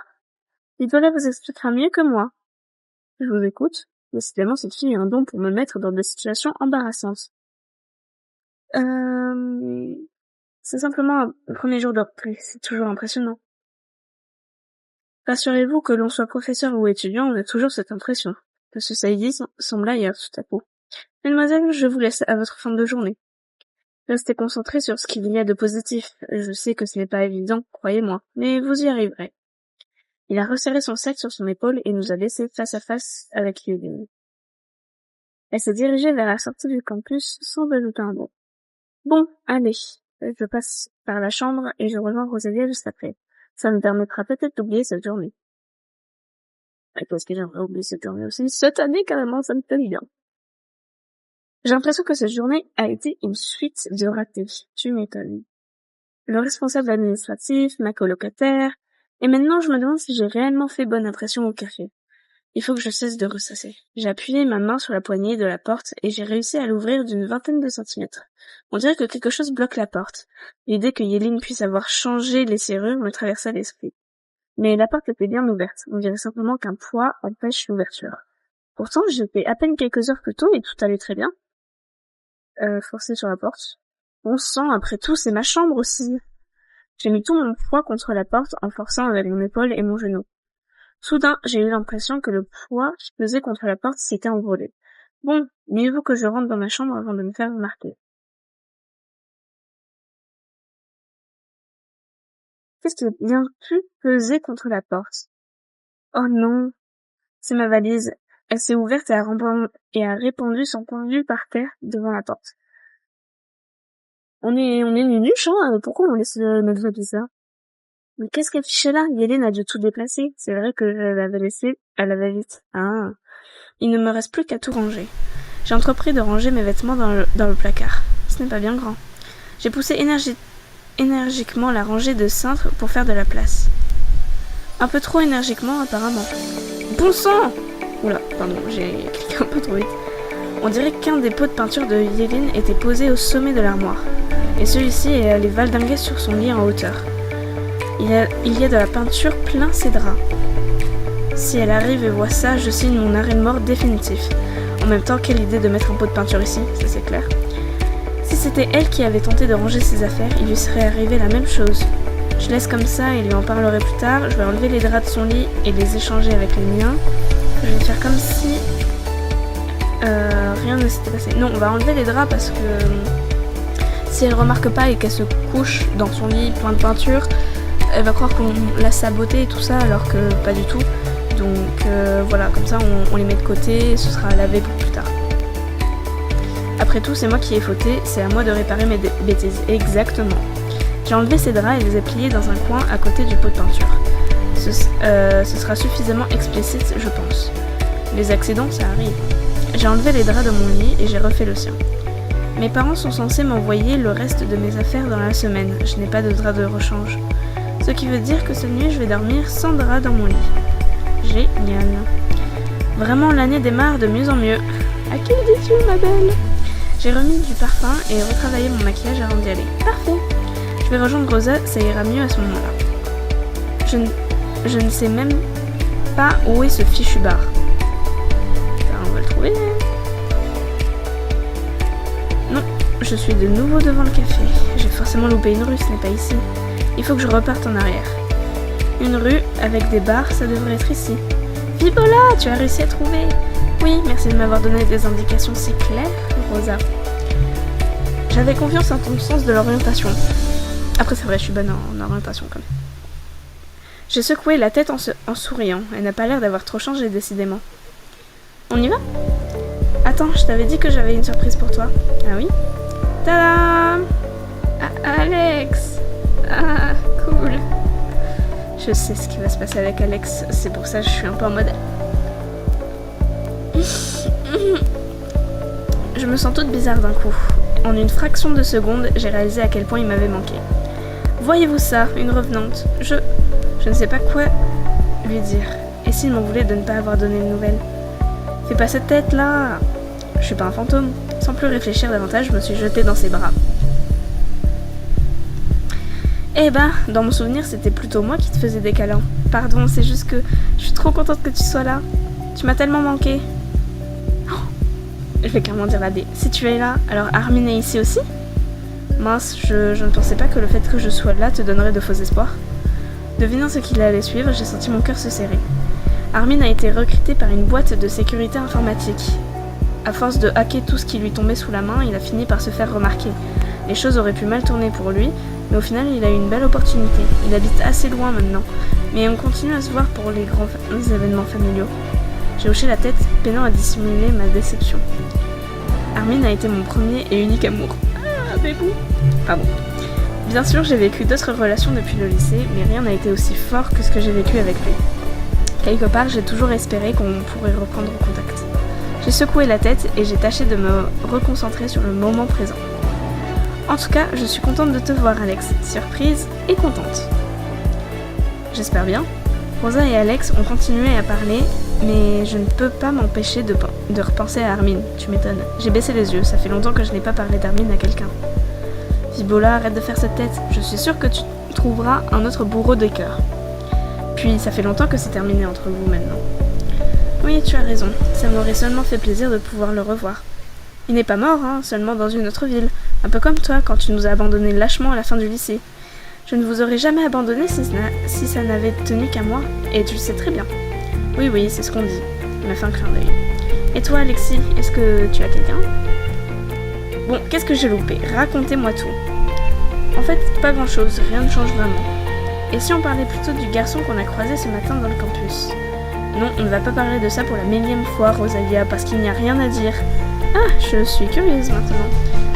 Vibula vous expliquera mieux que moi. Je vous écoute. Décidément, cette fille a un don pour me mettre dans des situations embarrassantes. C'est simplement un premier jour de reprise. C'est toujours impressionnant. Rassurez-vous que l'on soit professeur ou étudiant, on a toujours cette impression. Monsieur Saïdi semble ailleurs tout à coup. Mademoiselle, je vous laisse à votre fin de journée. Restez concentrés sur ce qu'il y a de positif. Je sais que ce n'est pas évident, croyez-moi, mais vous y arriverez. Il a resserré son sac sur son épaule et nous a laissés face à face avec Yulin. Elle s'est dirigée vers la sortie du campus sans ajouter un mot. Bon, allez, je passe par la chambre et je rejoins Rosalia juste après. Ça me permettra peut-être d'oublier cette journée. Parce que j'aimerais oublier cette journée aussi. Cette année, carrément, ça me fait bien. J'ai l'impression que cette journée a été une suite de ratés. Tu m'étonnes. Le responsable administratif, ma colocataire, et maintenant je me demande si j'ai réellement fait bonne impression au café. Il faut que je cesse de ressasser. J'ai appuyé ma main sur la poignée de la porte et j'ai réussi à l'ouvrir d'une 20aine de centimètres. On dirait que quelque chose bloque la porte. L'idée que Yéline puisse avoir changé les serrures me traversa l'esprit. Mais la porte était bien ouverte. On dirait simplement qu'un poids empêche l'ouverture. Pourtant, j'étais à peine quelques heures plus tôt et tout allait très bien. Forcer sur la porte. Bon sang, après tout, c'est ma chambre aussi. J'ai mis tout mon poids contre la porte en forçant avec mon épaule et mon genou. Soudain, j'ai eu l'impression que le poids qui pesait contre la porte s'était envolé. Bon, mieux vaut que je rentre dans ma chambre avant de me faire remarquer. Qu'est-ce qui vient pu peser contre la porte? Oh non, c'est ma valise. Elle s'est ouverte et a répandu son contenu par terre devant la porte. On est nunuches, hein, pourquoi on laisse notre valise là? Mais qu'est-ce qu'elle fichait là? Yéline a dû tout déplacer. C'est vrai que je l'avais laissé à la va-vite. Ah. Il ne me reste plus qu'à tout ranger. J'ai entrepris de ranger mes vêtements dans le placard. Ce n'est pas bien grand. J'ai poussé énergiquement la rangée de cintres pour faire de la place. Un peu trop énergiquement, apparemment. Bon sang! Oula, pardon, j'ai cliqué un peu trop vite. On dirait qu'un des pots de peinture de Yéline était posé au sommet de l'armoire. Et celui-ci est allé valdinguer sur son lit en hauteur. Il y a de la peinture plein ses draps. Si elle arrive et voit ça, je signe mon arrêt de mort définitif. En même temps, quelle idée de mettre un pot de peinture ici, ça c'est clair. Si c'était elle qui avait tenté de ranger ses affaires, il lui serait arrivé la même chose. Je laisse comme ça et lui en parlerai plus tard. Je vais enlever les draps de son lit et les échanger avec les miens. Je vais faire comme si rien ne s'était passé. Non, on va enlever les draps parce que si elle remarque pas et qu'elle se couche dans son lit plein de peinture, elle va croire qu'on l'a saboté et tout ça, alors que pas du tout. Donc voilà, comme ça on les met de côté et ce sera à laver pour plus tard. Après tout, c'est moi qui ai fauté, c'est à moi de réparer mes bêtises. Exactement. J'ai enlevé ces draps et les ai pliés dans un coin à côté du pot de peinture. Ce sera suffisamment explicite, je pense. Les accidents, ça arrive. J'ai enlevé les draps de mon lit et j'ai refait le sien. Mes parents sont censés m'envoyer le reste de mes affaires dans la semaine. Je n'ai pas de draps de rechange. Ce qui veut dire que cette nuit, je vais dormir sans drap dans mon lit. Génial. Vraiment, l'année démarre de mieux en mieux. À qui le dis-tu, ma belle? J'ai remis du parfum et retravaillé mon maquillage avant d'y aller. Parfait. Je vais rejoindre Rosa, ça ira mieux à ce moment-là. Je ne sais même pas où est ce fichu bar. On va le trouver. Non, je suis de nouveau devant le café. J'ai forcément loupé une rue, ce n'est pas ici. Il faut que je reparte en arrière. Une rue avec des bars, ça devrait être ici. Vibola, tu as réussi à trouver. Oui, merci de m'avoir donné des indications si claires, Rosa. J'avais confiance en ton sens de l'orientation. Après, c'est vrai, je suis bonne en orientation quand même. J'ai secoué la tête en souriant. Elle n'a pas l'air d'avoir trop changé, décidément. On y va? Attends, je t'avais dit que j'avais une surprise pour toi. Ah oui? Tadam! Ah, Alex! Ah, cool. Je sais ce qui va se passer avec Alex, c'est pour ça que je suis un peu en mode... Je me sens toute bizarre d'un coup. En une fraction de seconde, j'ai réalisé à quel point il m'avait manqué. Voyez-vous ça, une revenante. Je ne sais pas quoi lui dire. Et s'il m'en voulait de ne pas avoir donné de nouvelles? Fais pas cette tête là. Je suis pas un fantôme. Sans plus réfléchir davantage, je me suis jetée dans ses bras. Eh ben, dans mon souvenir, c'était plutôt moi qui te faisais des câlins. Pardon, c'est juste que je suis trop contente que tu sois là. Tu m'as tellement manqué. Oh, je vais carrément dire la D. Si tu es là, alors Armin est ici aussi? Mince, je ne pensais pas que le fait que je sois là te donnerait de faux espoirs. Devinant ce qu'il allait suivre, j'ai senti mon cœur se serrer. Armin a été recruté par une boîte de sécurité informatique. À force de hacker tout ce qui lui tombait sous la main, il a fini par se faire remarquer. Les choses auraient pu mal tourner pour lui, mais au final, il a eu une belle opportunité. Il habite assez loin maintenant, mais on continue à se voir pour les grands événements familiaux. J'ai hoché la tête, peinant à dissimuler ma déception. Armin a été mon premier et unique amour. Ah, bébou. Pardon. Bien sûr, j'ai vécu d'autres relations depuis le lycée, mais rien n'a été aussi fort que ce que j'ai vécu avec lui. Quelque part, j'ai toujours espéré qu'on pourrait reprendre contact. J'ai secoué la tête et j'ai tâché de me reconcentrer sur le moment présent. En tout cas, je suis contente de te voir, Alex. Surprise et contente. J'espère bien. Rosa et Alex ont continué à parler, mais je ne peux pas m'empêcher de repenser à Armin. Tu m'étonnes. J'ai baissé les yeux, ça fait longtemps que je n'ai pas parlé d'Armin à quelqu'un. Vibola, arrête de faire cette tête. Je suis sûre que tu trouveras un autre bourreau de cœur. Puis, ça fait longtemps que c'est terminé entre vous maintenant. Oui, tu as raison. Ça m'aurait seulement fait plaisir de pouvoir le revoir. Il n'est pas mort, hein, seulement dans une autre ville. Un peu comme toi, quand tu nous as abandonnés lâchement à la fin du lycée. Je ne vous aurais jamais abandonné si ça n'avait tenu qu'à moi, et tu le sais très bien. Oui, c'est ce qu'on dit. Il m'a fait un clin d'œil. Et toi, Alexis, est-ce que tu as quelqu'un? Bon, qu'est-ce que j'ai loupé? Racontez-moi tout. En fait, pas grand-chose, rien ne change vraiment. Et si on parlait plutôt du garçon qu'on a croisé ce matin dans le campus? Non, on ne va pas parler de ça pour la millième fois, Rosalia, parce qu'il n'y a rien à dire. Ah, je suis curieuse maintenant.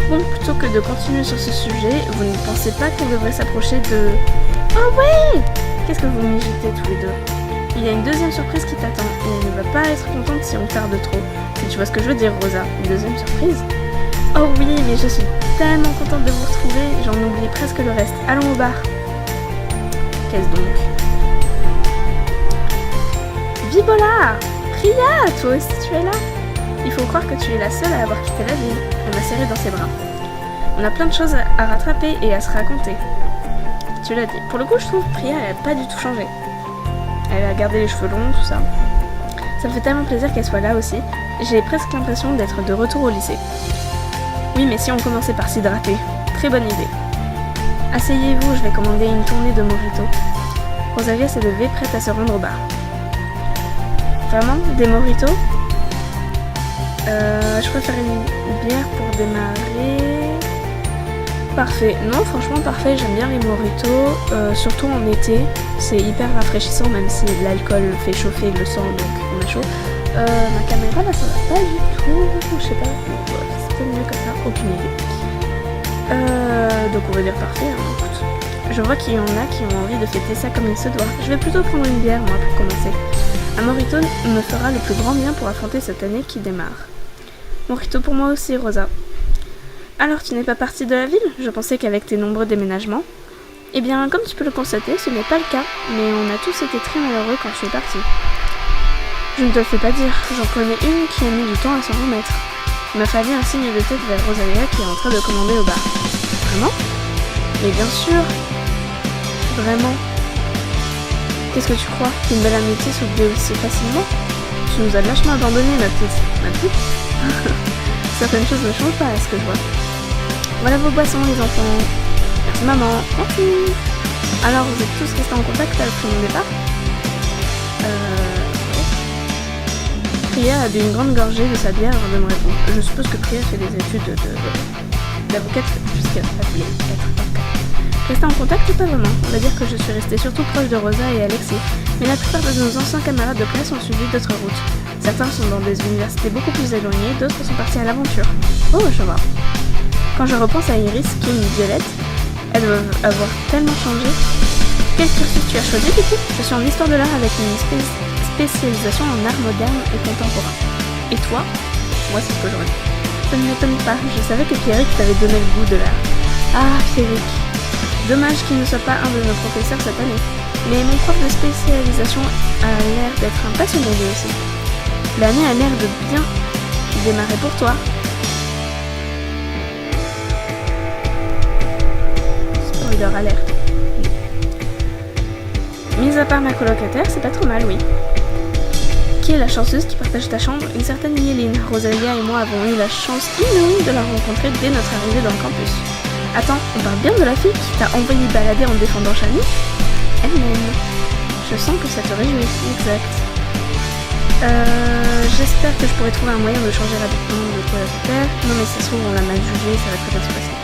Bon, plutôt que de continuer sur ce sujet, vous ne pensez pas qu'on devrait s'approcher de... Oh ouais! Qu'est-ce que vous migitez tous les deux? Il y a une deuxième surprise qui t'attend, et elle ne va pas être contente si on tarde trop. Si tu vois ce que je veux dire, Rosa, une deuxième surprise? Oh oui, mais je suis tellement contente de vous retrouver, j'en oublie presque le reste. Allons au bar. Qu'est-ce donc? Vibola! Priya, toi aussi tu es là? Il faut croire que tu es la seule à avoir quitté la ville. On m'a serré dans ses bras. On a plein de choses à rattraper et à se raconter. Tu l'as dit. Pour le coup, je trouve que Priya, elle a pas du tout changé. Elle a gardé les cheveux longs, tout ça. Ça me fait tellement plaisir qu'elle soit là aussi. J'ai presque l'impression d'être de retour au lycée. Oui, mais si on commençait par s'hydrater. Très bonne idée. Asseyez-vous, je vais commander une tournée de mojito. Rosalia s'est levée, prête à se rendre au bar. Vraiment? Des mojitos? Je préfère une bière pour démarrer. Parfait. Non, franchement, parfait. J'aime bien les mojitos, surtout en été. C'est hyper rafraîchissant, même si l'alcool fait chauffer le sang, donc on a chaud. Ma caméra, là, ça va pas du tout. Je sais pas. C'est peut-être mieux comme ça. Aucune idée. Donc on va dire parfait. Hein, écoute. Je vois qu'il y en a qui ont envie de fêter ça comme il se doit. Je vais plutôt prendre une bière, moi, pour commencer. Un mojito me fera le plus grand bien pour affronter cette année qui démarre. Mojito pour moi aussi, Rosa. Alors, tu n'es pas partie de la ville? Je pensais qu'avec tes nombreux déménagements... Eh bien, comme tu peux le constater, ce n'est pas le cas, mais on a tous été très malheureux quand tu es partie. Je ne te le fais pas dire, j'en connais une qui a mis du temps à s'en remettre. Il m'a fallu un signe de tête vers Rosalia qui est en train de commander au bar. Vraiment? Mais bien sûr. Vraiment. Qu'est-ce que tu crois? Qu'une belle amitié s'oublie aussi facilement? Tu nous as lâchement abandonnés, ma petite. Ma petite? Certaines choses ne changent pas à ce que je vois. Voilà vos boissons, les enfants. Merci maman. Merci. Alors, vous êtes tous restés en contact après mon départ? Priya a bu une grande gorgée de sa bière avant de me répondre. Je suppose que Priya fait des études d'avocate puisqu'elle a voulu être avocate. Rester en contact, pas vraiment. On va dire que je suis restée surtout proche de Rosa et Alexis. Mais la plupart de nos anciens camarades de classe ont suivi d'autres routes. Certains sont dans des universités beaucoup plus éloignées, d'autres sont partis à l'aventure. Oh, je vois. Quand je repense à Iris, Kim et Violette, elles doivent avoir tellement changé. Quel cursus tu as choisi du coup? Je suis en histoire de l'art avec une spécialisation en art moderne et contemporain. Et toi? Moi, c'est ce que j'aurais dit. Ça ne m'étonne pas, je savais que Pierrick t'avait donné le goût de l'art. Ah, Pierrick. Dommage qu'il ne soit pas un de nos professeurs cette année. Mais mon prof de spécialisation a l'air d'être un passionné lui aussi. L'année a l'air de bien démarrer pour toi. Spoiler alert. Mis à part ma colocataire, c'est pas trop mal, oui. Qui est la chanceuse qui partage ta chambre? Une certaine Yéline. Rosalia et moi avons eu la chance inouïe de la rencontrer dès notre arrivée dans le campus. Attends, on parle bien de la fille qui t'a envoyé balader en défendant Shani? Elle-même. Je sens que ça te réjouit. Exact. J'espère que je pourrai trouver un moyen de changer rapidement de colocataire. Non mais ça se trouve on l'a mal jugé, ça va très bien se passer.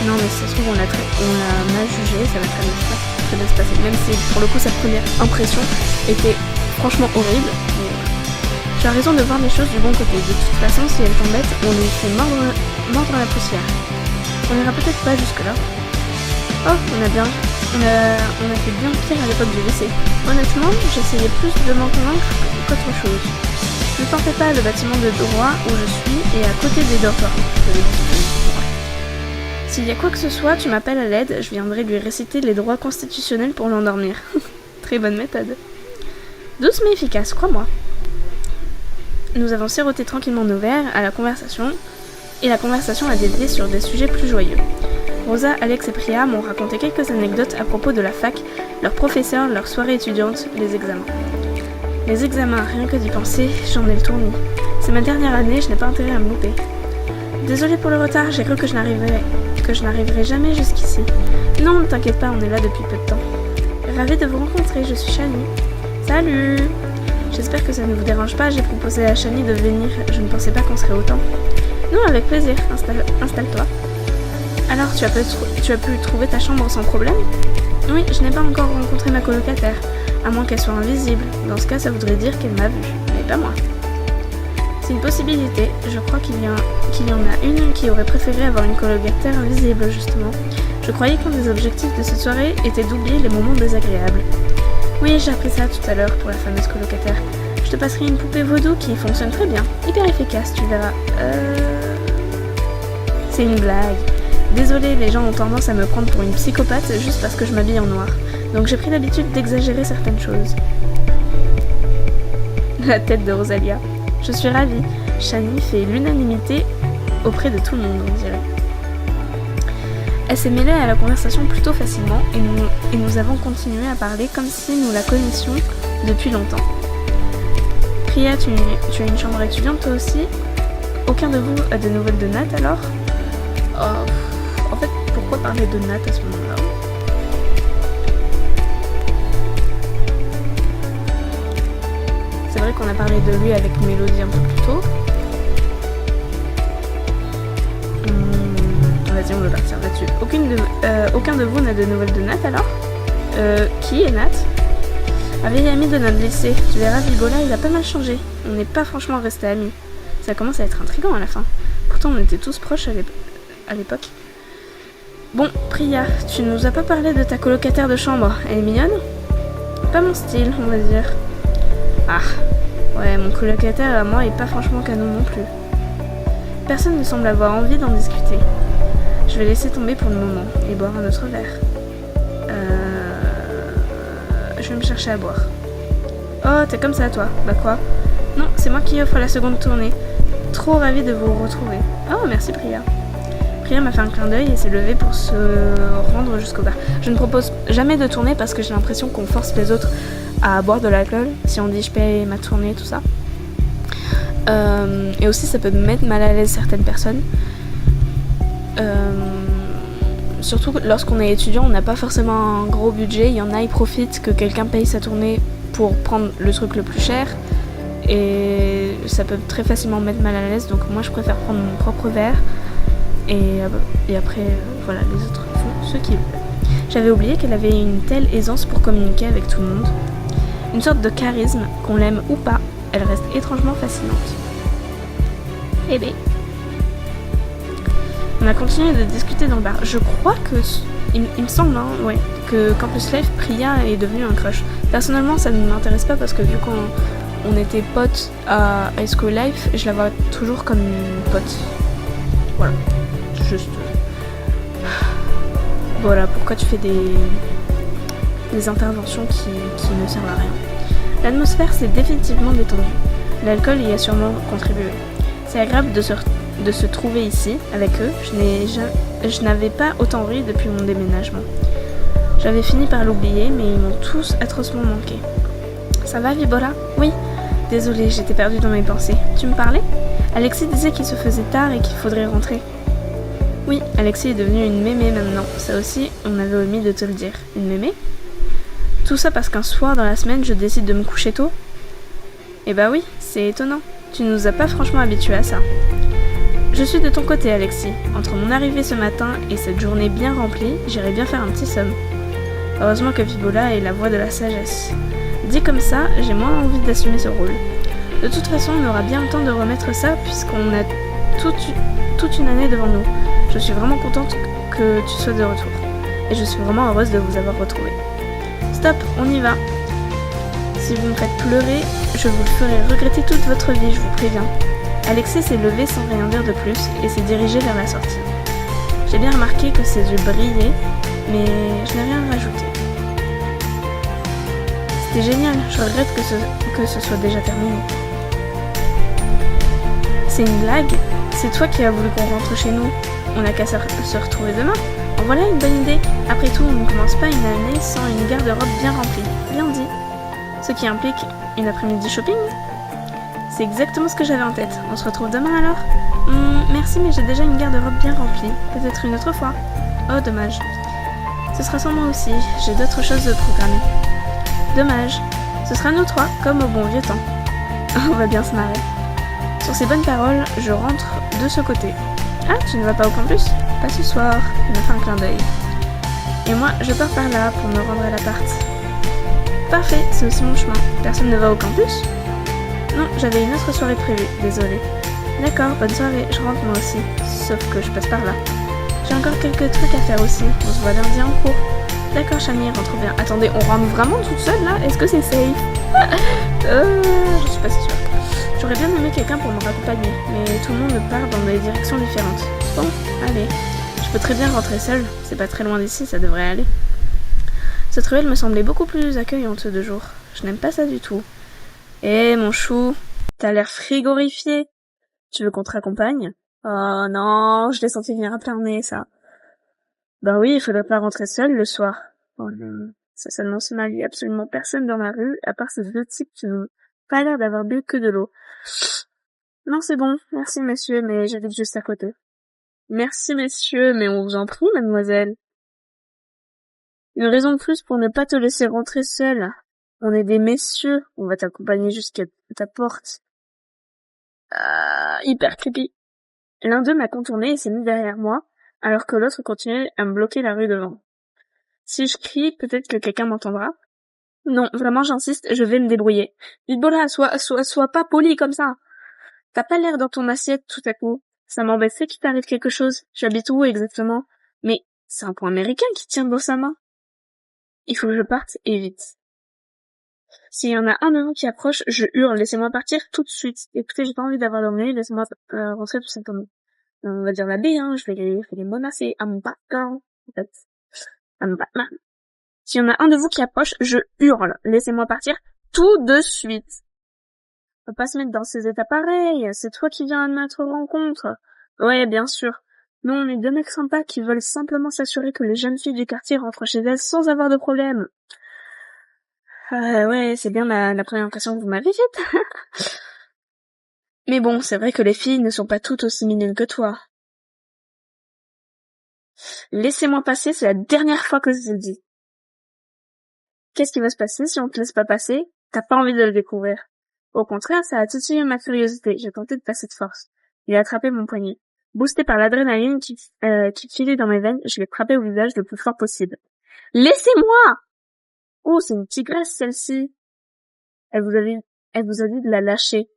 Non mais ça se trouve on l'a mal jugé, ça va très bien se passer. Même si pour le coup sa première impression était franchement horrible. Mais voilà. Tu as raison de voir les choses du bon côté. De toute façon si elle t'embête, on lui fait mordre la poussière. On n'ira peut-être pas jusque là. Oh, on a fait bien pire à l'époque du lycée. Honnêtement, j'essayais plus de m'en convaincre qu'autre chose. Ne t'en fais pas, le bâtiment de droit où je suis est à côté des dortoirs. S'il y a quoi que ce soit, tu m'appelles à l'aide, je viendrai lui réciter les droits constitutionnels pour l'endormir. Très bonne méthode. Douce mais efficace, crois-moi. Nous avons siroté tranquillement nos verres à la conversation, et la conversation a dévié sur des sujets plus joyeux. Rosa, Alex et Priya m'ont raconté quelques anecdotes à propos de la fac, leurs professeurs, leurs soirées étudiantes, les examens. Les examens, rien que d'y penser, j'en ai le tournis. C'est ma dernière année, je n'ai pas intérêt à me louper. Désolée pour le retard, j'ai cru que je n'arriverai jamais jusqu'ici. Non, ne t'inquiète pas, on est là depuis peu de temps. Ravie de vous rencontrer, je suis Shani. Salut! J'espère que ça ne vous dérange pas, j'ai proposé à Shani de venir, je ne pensais pas qu'on serait autant. Non, avec plaisir, installe-toi. Alors, tu as pu trouver ta chambre sans problème? Oui, je n'ai pas encore rencontré ma colocataire, à moins qu'elle soit invisible. Dans ce cas, ça voudrait dire qu'elle m'a vue, mais pas moi. C'est une possibilité. Je crois qu'il y en a une qui aurait préféré avoir une colocataire invisible, justement. Je croyais qu'un des objectifs de cette soirée était d'oublier les moments désagréables. Oui, j'ai appris ça tout à l'heure pour la fameuse colocataire. Je te passerai une poupée vaudou qui fonctionne très bien. Hyper efficace, tu verras. C'est une blague. Désolée, les gens ont tendance à me prendre pour une psychopathe juste parce que je m'habille en noir. Donc j'ai pris l'habitude d'exagérer certaines choses. La tête de Rosalia. Je suis ravie. Shani fait l'unanimité auprès de tout le monde, on dirait. Elle s'est mêlée à la conversation plutôt facilement et nous avons continué à parler comme si nous la connaissions depuis longtemps. Priya, tu as une chambre étudiante toi aussi? Aucun de vous a de nouvelles de Nat alors? En fait, pourquoi parler de Nat à ce moment-là? C'est vrai qu'on a parlé de lui avec Mélodie un peu plus tôt. Vas-y, on va partir là-dessus. Aucun de vous n'a de nouvelles de Nat alors? Qui est Nat? Un vieil ami de notre lycée. Tu verras, Vibola, il a pas mal changé. On n'est pas franchement restés amis. Ça commence à être intriguant à la fin. Pourtant, on était tous proches à l'époque. Bon, Priya, tu nous as pas parlé de ta colocataire de chambre. Elle est mignonne? Pas mon style, on va dire. Ah, ouais, mon colocataire à moi est pas franchement canon non plus. Personne ne semble avoir envie d'en discuter. Je vais laisser tomber pour le moment et boire un autre verre. Je vais me chercher à boire. Oh, t'es comme ça toi? Bah quoi? Non, c'est moi qui offre la seconde tournée. Trop ravie de vous retrouver. Oh, merci Priya. Priya m'a fait un clin d'œil et s'est levée pour se rendre jusqu'au bar. Je ne propose jamais de tourner parce que j'ai l'impression qu'on force les autres à boire de l'alcool. Si on dit je paye ma tournée, tout ça. Et aussi ça peut mettre mal à l'aise certaines personnes. Surtout lorsqu'on est étudiant, on n'a pas forcément un gros budget. Il y en a, ils profitent que quelqu'un paye sa tournée pour prendre le truc le plus cher. Et ça peut très facilement mettre mal à l'aise. Donc moi, je préfère prendre mon propre verre. Et après, voilà, les autres font ce qu'ils veulent. J'avais oublié qu'elle avait une telle aisance pour communiquer avec tout le monde. Une sorte de charisme, qu'on l'aime ou pas, elle reste étrangement fascinante. Eh bien... On a continué de discuter dans le bar. Je crois que, il me semble, ouais, que Campus Life, Priya est devenue un crush. Personnellement, ça ne m'intéresse pas parce que vu qu'on était potes à High School Life, je la vois toujours comme une pote. Voilà. Juste... Voilà, pourquoi tu fais des interventions qui ne servent à rien. L'atmosphère s'est définitivement détendue. L'alcool y a sûrement contribué. C'est agréable de se trouver ici, avec eux. Je n'avais pas autant ri depuis mon déménagement. J'avais fini par l'oublier, mais ils m'ont tous atrocement manqué. Ça va, Vibola? Oui. Désolée, j'étais perdue dans mes pensées. Tu me parlais? Alexis disait qu'il se faisait tard et qu'il faudrait rentrer. Oui, Alexis est devenu une mémé maintenant. Ça aussi, on avait omis de te le dire. Une mémé? Tout ça parce qu'un soir dans la semaine, je décide de me coucher tôt? Eh bah oui, c'est étonnant. Tu nous as pas franchement habitués à ça. Je suis de ton côté, Alexis. Entre mon arrivée ce matin et cette journée bien remplie, j'irai bien faire un petit somme. Heureusement que Vibola est la voix de la sagesse. Dit comme ça, j'ai moins envie d'assumer ce rôle. De toute façon, on aura bien le temps de remettre ça puisqu'on a toute une année devant nous. Je suis vraiment contente que tu sois de retour. Et je suis vraiment heureuse de vous avoir retrouvé. Stop, on y va. Si vous me faites pleurer, je vous le ferai regretter toute votre vie, je vous préviens. Alexis s'est levé sans rien dire de plus et s'est dirigé vers la sortie. J'ai bien remarqué que ses yeux brillaient, mais je n'ai rien rajouté. C'était génial, je regrette que ce soit déjà terminé. C'est une blague? C'est toi qui as voulu qu'on rentre chez nous? On n'a qu'à se retrouver demain? En voilà une bonne idée. Après tout, on ne commence pas une année sans une garde-robe bien remplie. Bien dit. Ce qui implique une après-midi shopping? C'est exactement ce que j'avais en tête. On se retrouve demain alors? Merci, mais j'ai déjà une garde-robe bien remplie. Peut-être une autre fois. Oh, dommage. Ce sera sans moi aussi. J'ai d'autres choses de programmer. Dommage. Ce sera nous trois, comme au bon vieux temps. On va bien se marrer. Sur ces bonnes paroles, je rentre de ce côté. Ah, tu ne vas pas au campus? Pas ce soir. Il me fait un clin d'œil. Et moi, je pars par là pour me rendre à l'appart. Parfait, c'est aussi mon chemin. Personne ne va au campus? Non, j'avais une autre soirée prévue, désolée. D'accord, bonne soirée, je rentre moi aussi. Sauf que je passe par là. J'ai encore quelques trucs à faire aussi. On se voit lundi en cours. D'accord, Chani, rentre bien. Attendez, on rentre vraiment toute seule là? Est-ce que c'est safe? Je suis pas si sûre. J'aurais bien aimé quelqu'un pour me raccompagner, mais tout le monde part dans des directions différentes. Bon, allez. Je peux très bien rentrer seule. C'est pas très loin d'ici, ça devrait aller. Cette ruelle me semblait beaucoup plus accueillante ce 2 jours. Je n'aime pas ça du tout. Eh, mon chou, t'as l'air frigorifié. Tu veux qu'on te raccompagne? Oh non, je l'ai senti venir à plein nez, ça. Ben oui, il faudrait pas rentrer seul le soir. Oh non, ça s'annonce mal, il y a absolument personne dans la rue, à part ces 2 types qui n'ont pas l'air d'avoir bu que de l'eau. Non, c'est bon, merci monsieur, mais j'habite juste à côté. Merci messieurs, mais on vous en prie, mademoiselle. Une raison de plus pour ne pas te laisser rentrer seule. On est des messieurs, on va t'accompagner jusqu'à ta porte. Hyper creepy. L'un d'eux m'a contourné et s'est mis derrière moi, alors que l'autre continuait à me bloquer la rue devant. Si je crie, peut-être que quelqu'un m'entendra. Non, vraiment j'insiste, je vais me débrouiller. Hitbolla, sois pas poli comme ça. T'as pas l'air dans ton assiette tout à coup. Ça m'embêterait qu'il t'arrive quelque chose. J'habite où exactement? Mais c'est un point américain qui tient dans sa main. Il faut que je parte et vite. S'il y en a un de vous qui approche, je hurle, laissez-moi partir tout de suite. Écoutez, j'ai pas envie d'avoir l'emmener, laissez-moi rentrer tout simplement. On va dire la B, hein, je vais les menacer. I'm Batman, en fait. I'm Batman. S'il y en a un de vous qui approche, je hurle, laissez-moi partir tout de suite. On peut pas se mettre dans ces états pareils, c'est toi qui viens à notre rencontre. Ouais, bien sûr. Nous, on est 2 mecs sympas qui veulent simplement s'assurer que les jeunes filles du quartier rentrent chez elles sans avoir de problème. Ouais, c'est bien la première impression que vous m'avez faite. Mais bon, c'est vrai que les filles ne sont pas toutes aussi mignonnes que toi. Laissez-moi passer, c'est la dernière fois que je te le dis. Qu'est-ce qui va se passer si on te laisse pas passer? T'as pas envie de le découvrir. Au contraire, ça a titillé ma curiosité, j'ai tenté de passer de force. Il a attrapé mon poignet. Boosté par l'adrénaline qui filait dans mes veines, je l'ai frappé au visage le plus fort possible. Laissez-moi! Oh, c'est une tigresse, celle-ci. Elle vous a dit de la lâcher.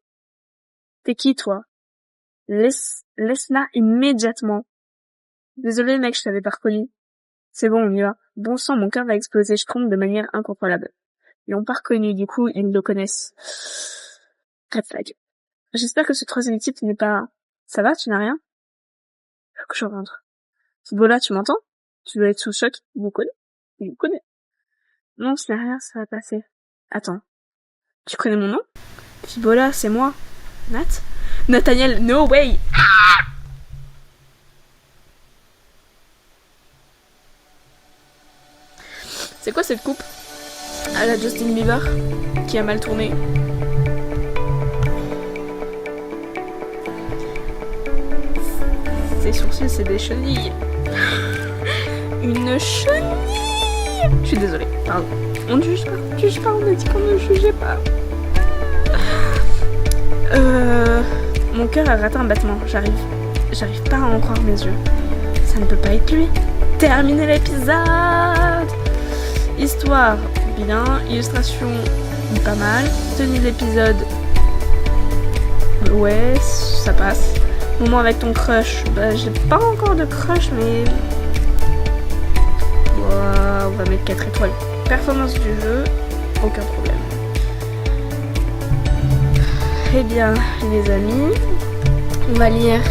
T'es qui, toi? Laisse-la immédiatement. Désolé, mec, je t'avais pas reconnu. C'est bon, on y va. Bon sang, mon cœur va exploser, je tremble de manière incontrôlable. Ils l'ont pas reconnu, du coup, ils le connaissent. Red flag. J'espère que ce 3e type n'est pas... Ça va, tu n'as rien? Faut que je rentre. Hitbolla, tu m'entends? Tu dois être sous choc. Il vous connaît. Non, ce n'est rien, ça va passer. Attends. Tu connais mon nom? Hitbolla, c'est moi. Nat? Nathaniel, no way! C'est quoi cette coupe? À la Justin Bieber, qui a mal tourné. Ses sourcils, c'est des chenilles. Une chenille! Je suis désolée, pardon. On ne juge pas, on a dit qu'on ne jugeait pas. Mon cœur a raté un battement, j'arrive pas à en croire mes yeux. Ça ne peut pas être lui. Terminer l'épisode! Histoire, bien. Illustration, pas mal. Tenue de l'épisode, ouais, ça passe. Moment avec ton crush, bah j'ai pas encore de crush, mais... Wow, on va mettre 4 étoiles. Performance du jeu, aucun problème. Eh bien, les amis, on va lire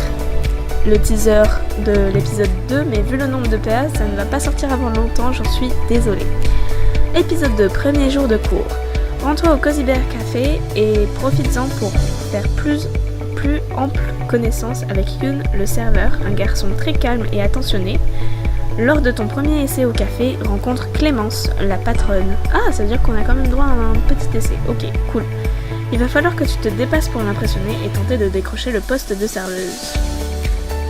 le teaser de l'épisode 2, mais vu le nombre de pages, ça ne va pas sortir avant longtemps, j'en suis désolée. Épisode 2, premier jour de cours. Rentre au Cozy Bear Café et profites-en pour faire plus ample connaissance avec Yoon, le serveur, un garçon très calme et attentionné. Lors de ton premier essai au café, rencontre Clémence, la patronne. Ah, ça veut dire qu'on a quand même droit à un petit essai. Ok, cool. Il va falloir que tu te dépasses pour l'impressionner et tenter de décrocher le poste de serveuse.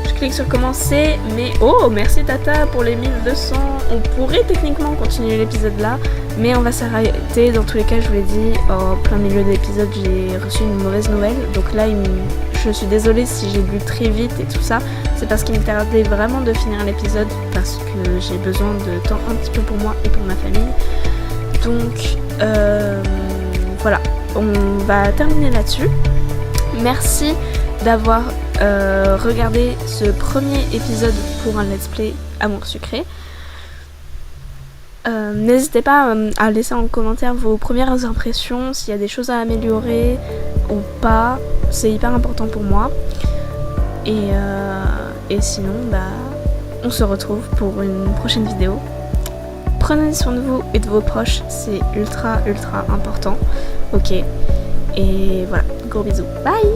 Je clique sur commencer, mais oh, merci Tata pour les 1200. On pourrait techniquement continuer l'épisode là, mais on va s'arrêter. Dans tous les cas, je vous l'ai dit, en plein milieu de l'épisode, j'ai reçu une mauvaise nouvelle. Donc là, je suis désolée si j'ai lu très vite et tout ça, c'est parce qu'il me tardait vraiment de finir l'épisode, parce que j'ai besoin de temps un petit peu pour moi et pour ma famille. Donc voilà, on va terminer là-dessus. Merci d'avoir regardé ce premier épisode pour un let's play Amour Sucré. N'hésitez pas à laisser en commentaire vos premières impressions, s'il y a des choses à améliorer ou pas, c'est hyper important pour moi. Et sinon, on se retrouve pour une prochaine vidéo. Prenez soin de vous et de vos proches, c'est ultra important, ok. Et voilà, gros bisous, bye.